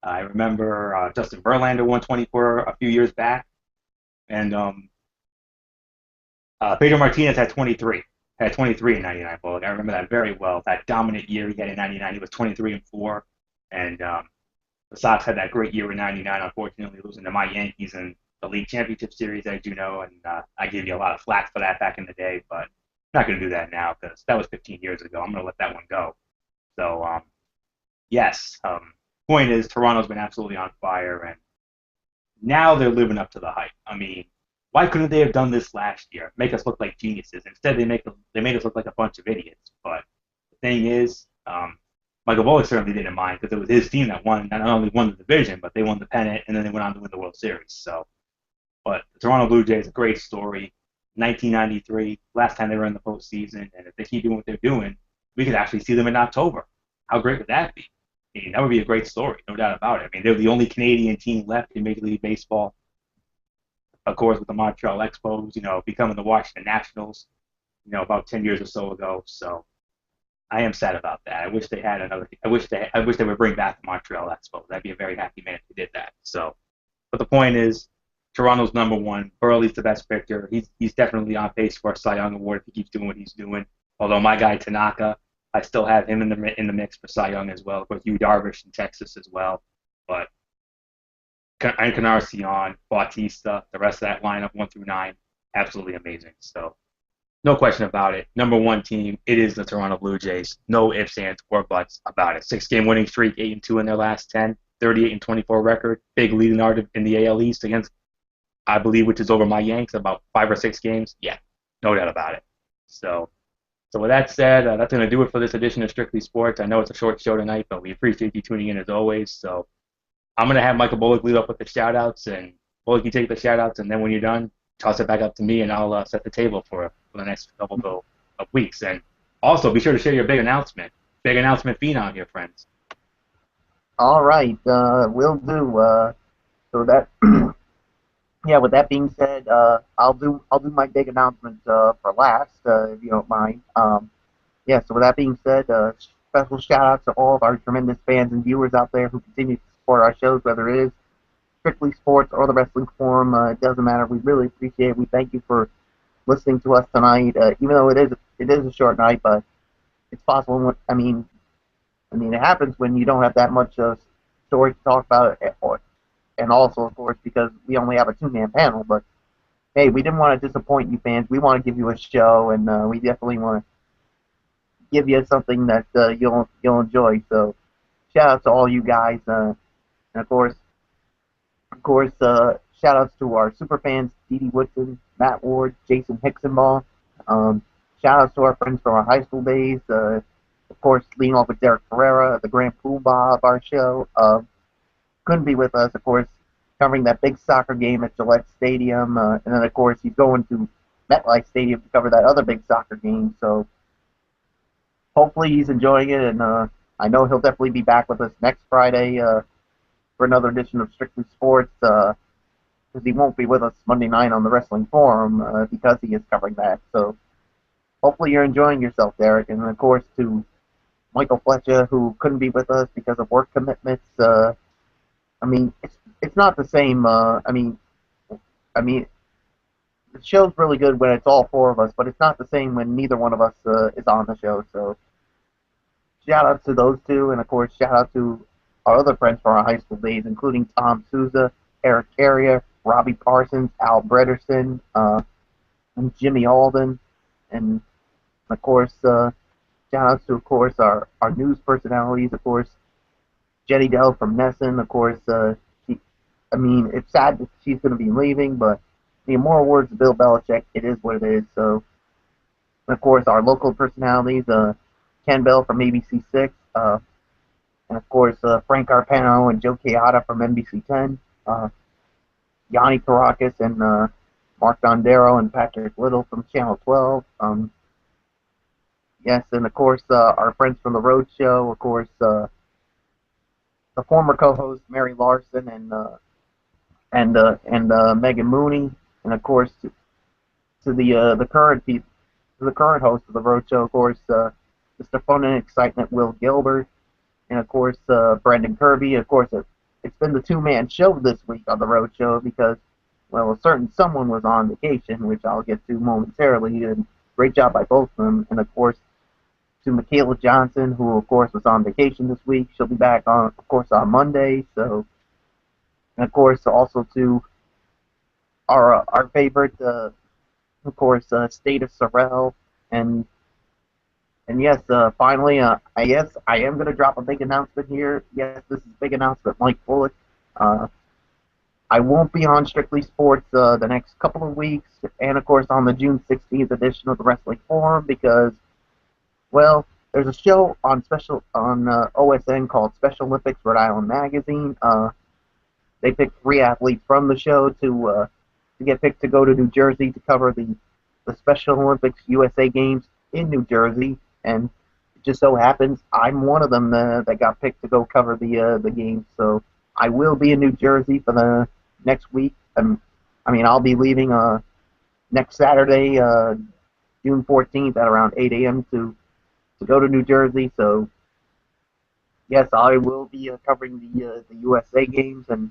I remember Justin Verlander won 24 a few years back, and Pedro Martinez had 23. Had 23 in '99. Bullock. I remember that very well. That dominant year he had in '99, he was 23-4, and the Sox had that great year in '99. Unfortunately, losing to my Yankees in the league championship series, as you know, and I gave you a lot of flack for that back in the day, but I'm not going to do that now because that was 15 years ago. I'm going to let that one go. So, yes. Point is, Toronto's been absolutely on fire, and now they're living up to the hype. I mean, why couldn't they have done this last year? Make us look like geniuses. Instead, they made us look like a bunch of idiots. But the thing is, Michael Bullock certainly didn't mind because it was his team that not only won the division, but they won the pennant, and then they went on to win the World Series. So, but the Toronto Blue Jays, a great story. 1993, last time they were in the postseason, and if they keep doing what they're doing, we could actually see them in October. How great would that be? I mean, that would be a great story, no doubt about it. I mean, they're the only Canadian team left in Major League Baseball. Of course, with the Montreal Expos, becoming the Washington Nationals, about 10 years or so ago. So I am sad about that. I wish they had another. I wish they would bring back the Montreal Expos. I'd be a very happy man if they did that. So, but the point is, Toronto's number one. Burley's the best pitcher. He's definitely on pace for a Cy Young Award if he keeps doing what he's doing. Although my guy Tanaka, I still have him in the mix for Cy Young as well. Of course, Yu Darvish in Texas as well. But Encarnacion, Bautista, the rest of that lineup, 1 through 9, absolutely amazing. So, no question about it. Number one team, it is the Toronto Blue Jays. No ifs, ands, or buts about it. 6-game winning streak, 8-2 in their last 10, 38-24 record. Big leading art in the AL East against, I believe, which is over my Yanks, about 5 or 6 games. Yeah, no doubt about it. So with that said, that's going to do it for this edition of Strictly Sports. I know it's a short show tonight, but we appreciate you tuning in as always. So I'm going to have Michael Bullock lead up with the shout-outs, and Bullock, you take the shout-outs, and then when you're done, toss it back up to me, and I'll set the table for the next couple of weeks. And also, be sure to share your big announcement. Big announcement phenom here, friends. All right, will do. So that, yeah. With that being said, I'll do my big announcement for last, if you don't mind. Yeah. So with that being said, special shout out to all of our tremendous fans and viewers out there who continue to support our shows, whether it is Strictly Sports or the Wrestling Forum. It doesn't matter. We really appreciate it. We thank you for listening to us tonight. Even though it is a short night, but it's possible. I mean, it happens when you don't have that much story to talk about, and also, of course, because we only have a 2-man panel. But hey, we didn't want to disappoint you fans. We want to give you a show, and we definitely want to give you something that you'll enjoy. So, shout out to all you guys, and of course, shout outs to our super fans, Dee Woodson, Matt Ward, Jason Hicksonball. Shout outs to our friends from our high school days. Of course, leading off with Derek Ferreira, the grand poobah of our show. Couldn't be with us, of course, covering that big soccer game at Gillette Stadium. And then, of course, he's going to MetLife Stadium to cover that other big soccer game. So hopefully he's enjoying it, and I know he'll definitely be back with us next Friday for another edition of Strictly Sports. because he won't be with us Monday night on the Wrestling Forum because he is covering that. So hopefully you're enjoying yourself, Derek. And of course to Michael Fletcher, who couldn't be with us because of work commitments. I mean, it's not the same. I mean, the show's really good when it's all four of us, but it's not the same when neither one of us is on the show. So shout out to those two, and of course shout out to our other friends from our high school days, including Tom Souza, Eric Carrier, Robbie Parsons, Al Brederson, and Jimmy Alden, and of course shout outs to of course our news personalities, of course Jenny Dell from Nesson, of course. I mean, it's sad that she's going to be leaving, but the more words of Bill Belichick, it is what it is. So, and of course, our local personalities, Ken Bell from ABC6, and of course, Frank Arpano and Joe Chiata from NBC10, Yanni Caracas and Mark Dondero and Patrick Little from Channel 12. Yes, and of course, our friends from the Road Show, of course, the former co-host Mary Larson and Megan Mooney, and of course to the current host of the Road Show, of course, Mr. Fun and Excitement Will Gilbert, and of course Brendan Kirby. Of course, it's been the two-man show this week on the Road Show because, well, a certain someone was on vacation, which I'll get to momentarily, and great job by both of them, and of course to Michaela Johnson, who of course was on vacation this week. She'll be back on, of course, on Monday. So, and of course also to our favorite, of course, State of Sorrel, and yes, finally, I guess I am going to drop a big announcement here. Yes, this is a big announcement, Mike Bullock. I won't be on Strictly Sports the next couple of weeks, and of course on the June 16th edition of the Wrestling Forum because, well, there's a show on OSN called Special Olympics Rhode Island Magazine. They picked 3 athletes from the show to get picked to go to New Jersey to cover the Special Olympics USA Games in New Jersey, and it just so happens I'm one of them that got picked to go cover the games. So I will be in New Jersey for the next week. I mean, I'll be leaving next Saturday, June 14th at around 8 a.m. to go to New Jersey. So yes, I will be covering the USA Games and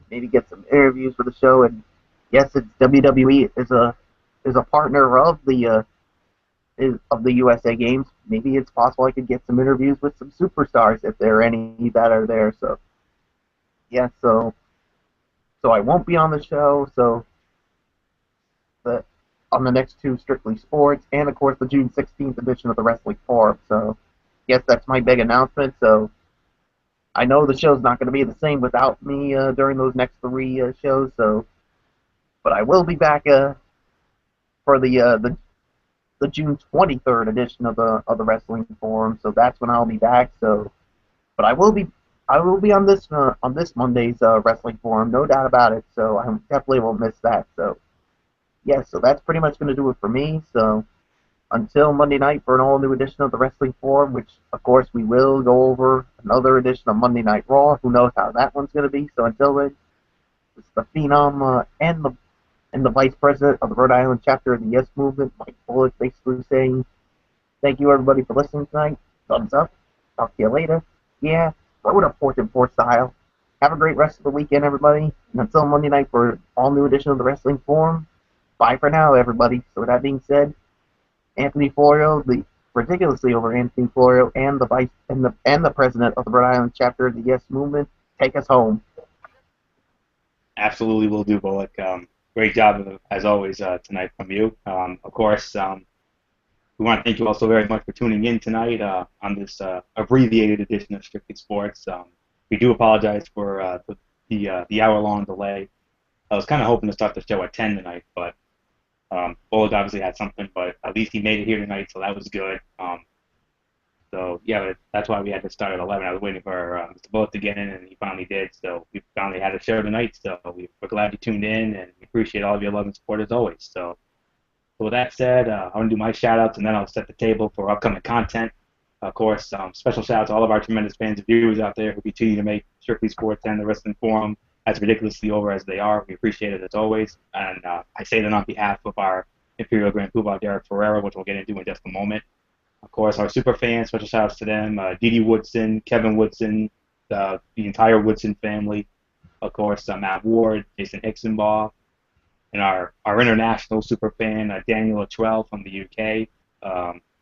maybe get some interviews for the show. And yes, it's WWE is a partner of the USA Games. Maybe it's possible I could get some interviews with some superstars if there are any that are there. So yeah, so I won't be on the show. So on the next 2 Strictly Sports, and of course the June 16th edition of the Wrestling Forum. So yes, that's my big announcement. So I know the show's not going to be the same without me during those next 3 shows. So, but I will be back for the June 23rd edition of the Wrestling Forum. So that's when I'll be back. So, but I will be on this Monday's Wrestling Forum, no doubt about it. So I definitely won't miss that. So yeah, so that's pretty much going to do it for me. So until Monday night for an all-new edition of the Wrestling Forum, which, of course, we will go over another edition of Monday Night Raw. Who knows how that one's going to be. So until then, it's the Phenom and the Vice President of the Rhode Island chapter of the Yes Movement, Mike Bullock, basically saying, thank you, everybody, for listening tonight. Thumbs up. Talk to you later. Yeah, throw it up 4-4 style. Have a great rest of the weekend, everybody. And until Monday night for an all-new edition of the Wrestling Forum, bye for now, everybody. So with that being said, Anthony Florio, the ridiculously over Anthony Florio, and the president of the Rhode Island chapter of the Yes Movement, take us home. Absolutely will do, Bullock. Great job, as always, tonight from you. Of course, we want to thank you also very much for tuning in tonight on this abbreviated edition of Strictly Sports. We do apologize for the hour-long delay. I was kind of hoping to start the show at 10 tonight, but Bullock obviously had something, but at least he made it here tonight, so that was good. So, yeah, that's why we had to start at 11. I was waiting for Mr. Bullock to get in, and he finally did. So we finally had a show tonight, so we're glad you tuned in, and we appreciate all of your love and support as always. So with that said, I want to do my shout-outs, and then I'll set the table for upcoming content. Of course, special shout-out to all of our tremendous fans and viewers out there who continue to make Strictly Sports and the Wrestling Forum as ridiculously over as they are. We appreciate it as always. And I say that on behalf of our Imperial Grand Poobah, Derek Ferrera, which we'll get into in just a moment. Of course, our super fans, special shout outs to them, Dee Woodson, Kevin Woodson, the entire Woodson family. Of course, Matt Ward, Jason Hicksonbaugh, and our international super fan, Daniel Luttrell from the UK.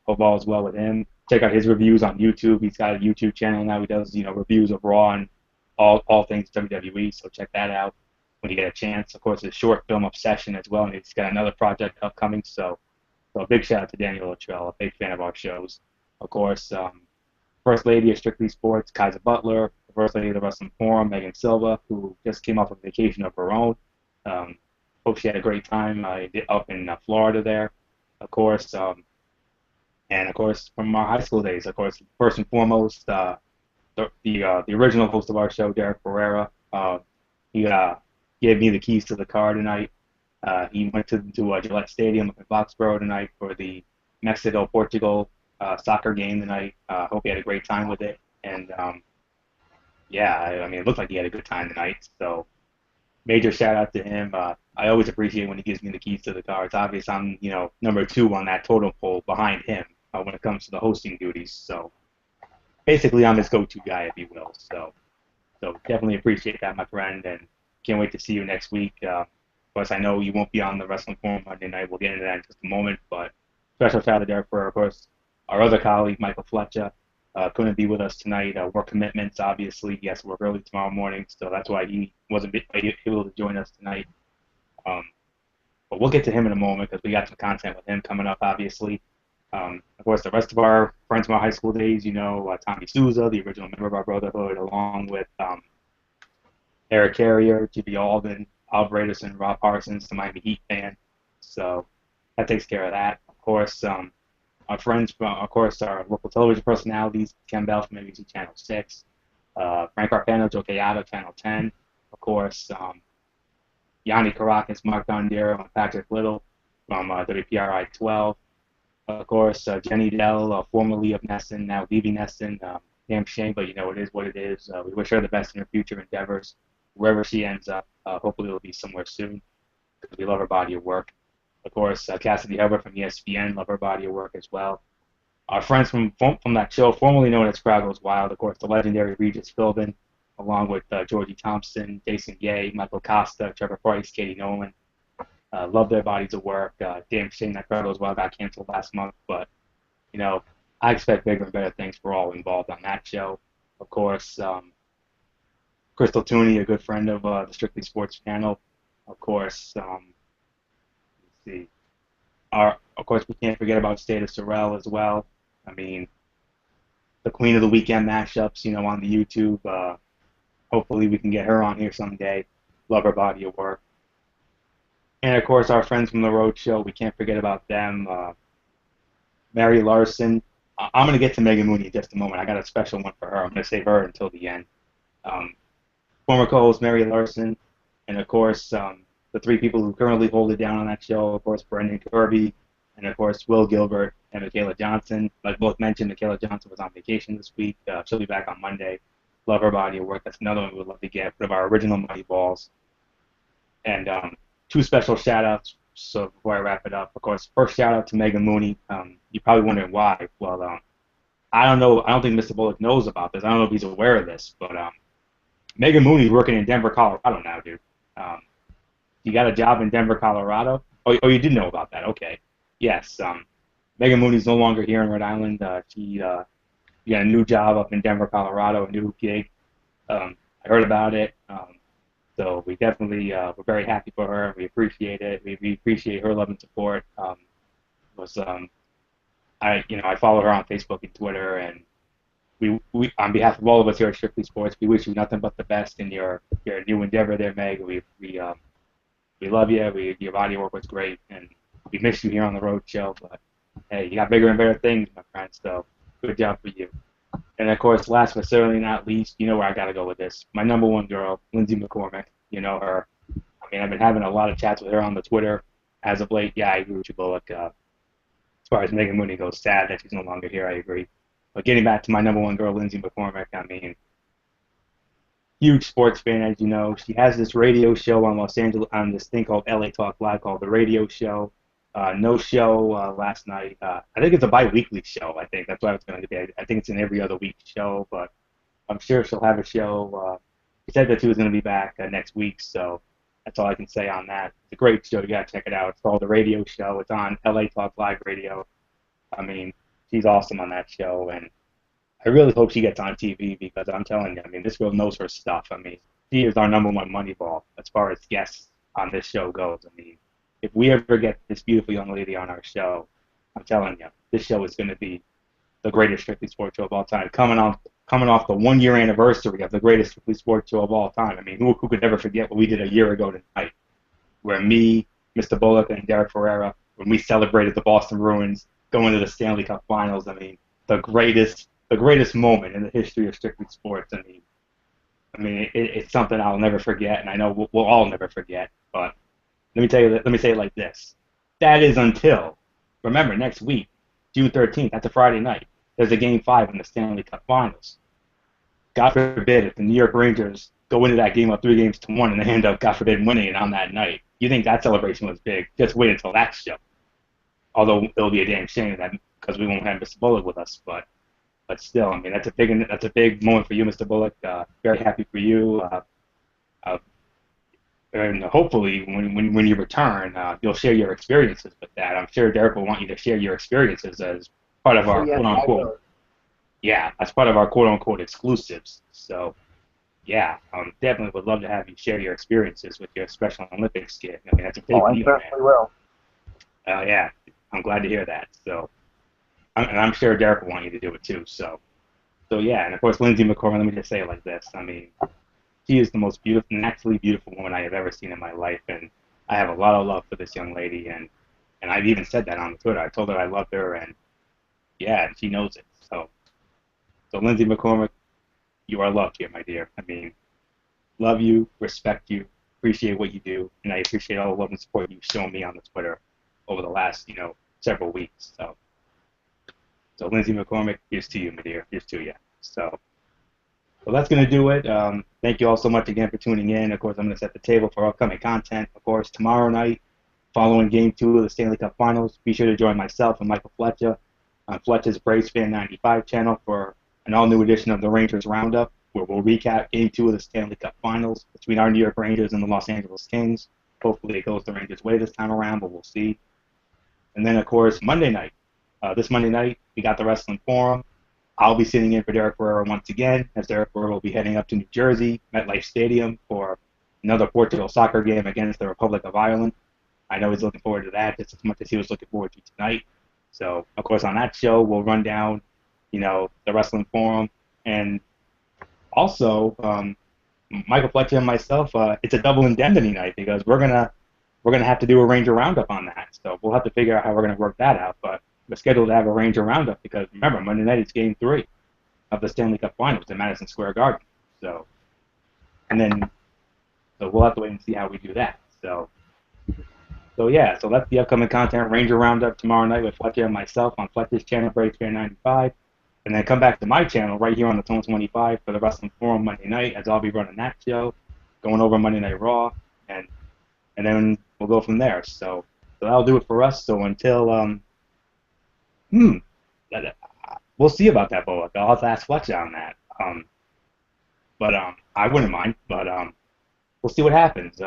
Hope all is well with him. Check out his reviews on YouTube. He's got a YouTube channel now. He does, reviews of Raw and all things WWE, so check that out when you get a chance. Of course, his short film Obsession as well, and he's got another project upcoming, so a big shout out to Daniel Luttrell, a big fan of our shows. Of course, First Lady of Strictly Sports, Kaiser Butler, the First Lady of the Wrestling Forum, Megan Silva, who just came off a vacation of her own. Hope she had a great time up in Florida there, of course. And of course, from our high school days, of course, first and foremost, the original host of our show, Derek Ferrera. He gave me the keys to the car tonight. He went to Gillette Stadium up in Foxborough tonight for the Mexico-Portugal soccer game tonight. Hope he had a great time with it. And yeah, I mean, it looked like he had a good time tonight. So major shout out to him. I always appreciate when he gives me the keys to the car. It's obvious I'm, number 2 on that totem pole behind him when it comes to the hosting duties. So basically, I'm his go-to guy, if you will. So definitely appreciate that, my friend, and can't wait to see you next week. Of course, I know you won't be on the Wrestling Forum Monday night. We'll get into that in just a moment. But special shout out to Derek for, of course, our other colleague, Michael Fletcher. Couldn't be with us tonight. Work commitments, obviously. He has to work early tomorrow morning, so that's why he wasn't able to join us tonight. But we'll get to him in a moment because we got some content with him coming up, obviously. Of course, the rest of our friends from our high school days, Tommy Souza, the original member of our Brotherhood, along with Eric Carrier, G.B. Alden, Alvarez, and Rob Parsons, the Miami Heat fan. So that takes care of that. Of course, our friends from, of course, our local television personalities, Ken Bell from ABC Channel 6, Frank Arpano, Joe Kayada, Channel 10, of course, Yanni Caracas, Mark Dondero, and Patrick Little from WPRI 12. Of course, Jenny Dell, formerly of Nesson, now leaving Nesson. Damn shame, but it is what it is. We wish her the best in her future endeavors, wherever she ends up. Hopefully it'll be somewhere soon, because we love her body of work. Of course, Cassidy Hubbard from ESPN, love her body of work as well. Our friends from that show, formerly known as Crowd Goes Wild, of course, the legendary Regis Philbin, along with Georgie Thompson, Jason Gay, Michael Costa, Trevor Price, Katie Nolan. Love their bodies of work. Damn shame that Crowd Goes Wild got canceled last month, but, I expect bigger and better things for all involved on that show. Of course, Crystal Tooney, a good friend of the Strictly Sports channel. Of course, let's see. Of course, we can't forget about Stata Sorrell as well. I mean, the Queen of the Weekend mashups, on the YouTube. Hopefully we can get her on here someday. Love her body of work. And, of course, our friends from the Road Show, we can't forget about them. Mary Larson. I'm going to get to Megan Mooney in just a moment. I got a special one for her. I'm going to save her until the end. Former co-host Mary Larson, and, of course, the 3 people who currently hold it down on that show, of course, Brendan Kirby, and, of course, Will Gilbert and Michaela Johnson. Like both mentioned, Michaela Johnson was on vacation this week. She'll be back on Monday. Love her body of work. That's another one we would love to get, one of our original Mighty Balls. And 2 special shout-outs, so before I wrap it up. Of course, first shout-out to Megan Mooney. You're probably wondering why. Well, I don't know. I don't think Mr. Bullock knows about this. I don't know if he's aware of this, but Megan Mooney's working in Denver, Colorado now, dude. You got a job in Denver, Colorado? Oh, you did know about that. Okay. Yes. Megan Mooney's no longer here in Rhode Island. She got a new job up in Denver, Colorado, a new gig. I heard about it. So we definitely we're very happy for her. We appreciate it. We appreciate her love and support. I follow her on Facebook and Twitter, and we on behalf of all of us here at Strictly Sports, we wish you nothing but the best in your new endeavor there, Meg. We love you. Your body work was great, and we miss you here on the Road Show. But hey, you got bigger and better things, my friend. So good job for you. And of course, last but certainly not least, you know where I gotta go with this. My number 1 girl, Lindsay McCormick. You know her. I mean, I've been having a lot of chats with her on the Twitter as of late. Yeah, I agree with you, Bullock. As far as Megan Mooney goes, sad that she's no longer here. I agree. But getting back to my number 1 girl, Lindsay McCormick. I mean, huge sports fan, as you know. She has this radio show on Los Angeles on this thing called LA Talk Live called The Radio Show. No show last night. I think it's a bi-weekly show. I think that's what it's going to be. I think it's an every other week show, but I'm sure she'll have a show. She said that she was going to be back next week, so that's all I can say on that. It's a great show. You got to check it out. It's called The Radio Show. It's on LA Talk Live Radio. I mean, she's awesome on that show, and I really hope she gets on TV because I'm telling you, I mean, this girl knows her stuff. I mean, she is our number one money ball as far as guests on this show goes. I mean, if we ever get this beautiful young lady on our show, I'm telling you, this show is going to be the greatest Strictly Sports show of all time. Coming off the 1 year anniversary of the greatest Strictly Sports show of all time. I mean, who could ever forget what we did a year ago tonight, where me, Mr. Bullock, and Derek Ferreira, when we celebrated the Boston Bruins going to the Stanley Cup Finals. I mean, the greatest moment in the history of Strictly Sports. It's something I'll never forget, and I know we'll all never forget. But let me say it like this: that is until, remember, next week, June 13th. That's a Friday night. There's a Game 5 in the Stanley Cup Finals. God forbid if the New York Rangers go into that game up 3-1 and they end up, God forbid, winning it on that night. You think that celebration was big? Just wait until that show. Although it'll be a damn shame that because we won't have Mr. Bullock with us, but still, I mean, that's a big moment for you, Mr. Bullock. Very happy for you. Uh, and hopefully, when you return, you'll share your experiences with that. I'm sure Derek will want you to share your experiences as part of our Yes, quote I unquote. will. Yeah, as part of our quote unquote exclusives. So, yeah, definitely would love to have you share your experiences with your Special Olympics kid. I mean, that's a big Oh, I deal, man. certainly will. Yeah, I'm glad to hear that. So, and I'm sure Derek will want you to do it too. So yeah, and of course, Lindsay McCormick. Let me just say it like this: I mean, she is the most beautiful, naturally beautiful woman I have ever seen in my life, and I have a lot of love for this young lady, and I've even said that on Twitter. I told her I loved her, and yeah, and she knows it. So Lindsay McCormick, you are loved here, my dear. I mean, love you, respect you, appreciate what you do, and I appreciate all the love and support you've shown me on the Twitter over the last, several weeks. So Lindsay McCormick, here's to you, my dear. Here's to you. So, well, that's going to do it. Thank you all so much again for tuning in. Of course, I'm going to set the table for upcoming content. Of course, tomorrow night, following Game 2 of the Stanley Cup Finals, be sure to join myself and Michael Fletcher on Fletcher's Braves Fan 95 channel for an all-new edition of the Rangers Roundup, where we'll recap Game 2 of the Stanley Cup Finals between our New York Rangers and the Los Angeles Kings. Hopefully it goes the Rangers' way this time around, but we'll see. And then, of course, Monday night. This Monday night, we got the Wrestling Forum. I'll be sitting in for Derek Ferreira once again, as Derek Ferreira will be heading up to New Jersey, MetLife Stadium, for another Portugal soccer game against the Republic of Ireland. I know he's looking forward to that just as much as he was looking forward to tonight. So, of course, on that show, we'll run down, the Wrestling Forum, and also Michael Fletcher and myself. It's a double indemnity night because we're gonna have to do a Ranger Roundup on that. So we'll have to figure out how we're gonna work that out. But we're scheduled to have a Ranger Roundup because remember Monday night it's Game 3 of the Stanley Cup Finals in Madison Square Garden. So we'll have to wait and see how we do that. So yeah, so that's the upcoming content. Ranger Roundup tomorrow night with Fletcher and myself on Fletcher's channel, Braves Fan 95. And then come back to my channel right here on the Tone 25 for the Wrestling Forum Monday night, as I'll be running that show, going over Monday Night Raw, and then we'll go from there. So that'll do it for us. So until we'll see about that, Bullock. I'll have to ask Fletcher on that. But I wouldn't mind. But we'll see what happens.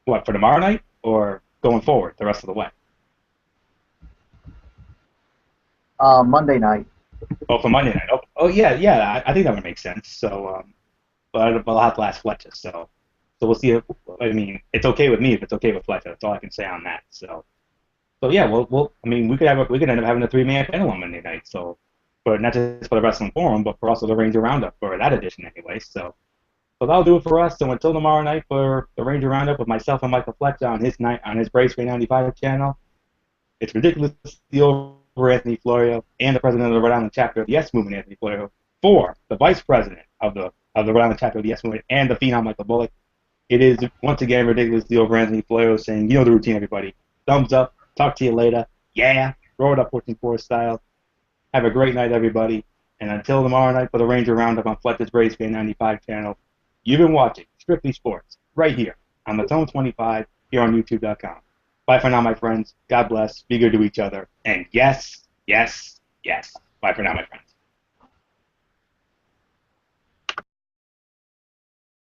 What, for tomorrow night or going forward the rest of the way? Monday night. Oh, for Monday night. Oh yeah. I think that would make sense. So, but I'll have to ask Fletcher. So we'll see. It's okay with me if it's okay with Fletcher. That's all I can say on that. So yeah. We could end up having a 3-man panel on Monday night. So, but not just for the Wrestling Forum, but for also the Ranger Roundup for that edition anyway. So that'll do it for us. So until tomorrow night for the Ranger Roundup with myself and Michael Fletcher on his Braves Fan 95 channel. It's ridiculously over Anthony Florio and the president of the Rhode Island chapter of the Yes Movement, Anthony Florio, for the vice president of the Rhode Island chapter of the Yes Movement and the Phenom Michael Bullock. It is once again ridiculously over Anthony Florio saying, you know the routine, everybody. Thumbs up. Talk to you later. Yeah. Throw it up 14-4 style. Have a great night, everybody. And until tomorrow night for the Ranger Roundup on Fletcher's Braves Fan 95 channel, You've been watching Strictly Sports right here on the Zone 25 here on YouTube.com. Bye for now, my friends. God bless. Be good to each other. And yes, yes, yes. Bye for now, my friends.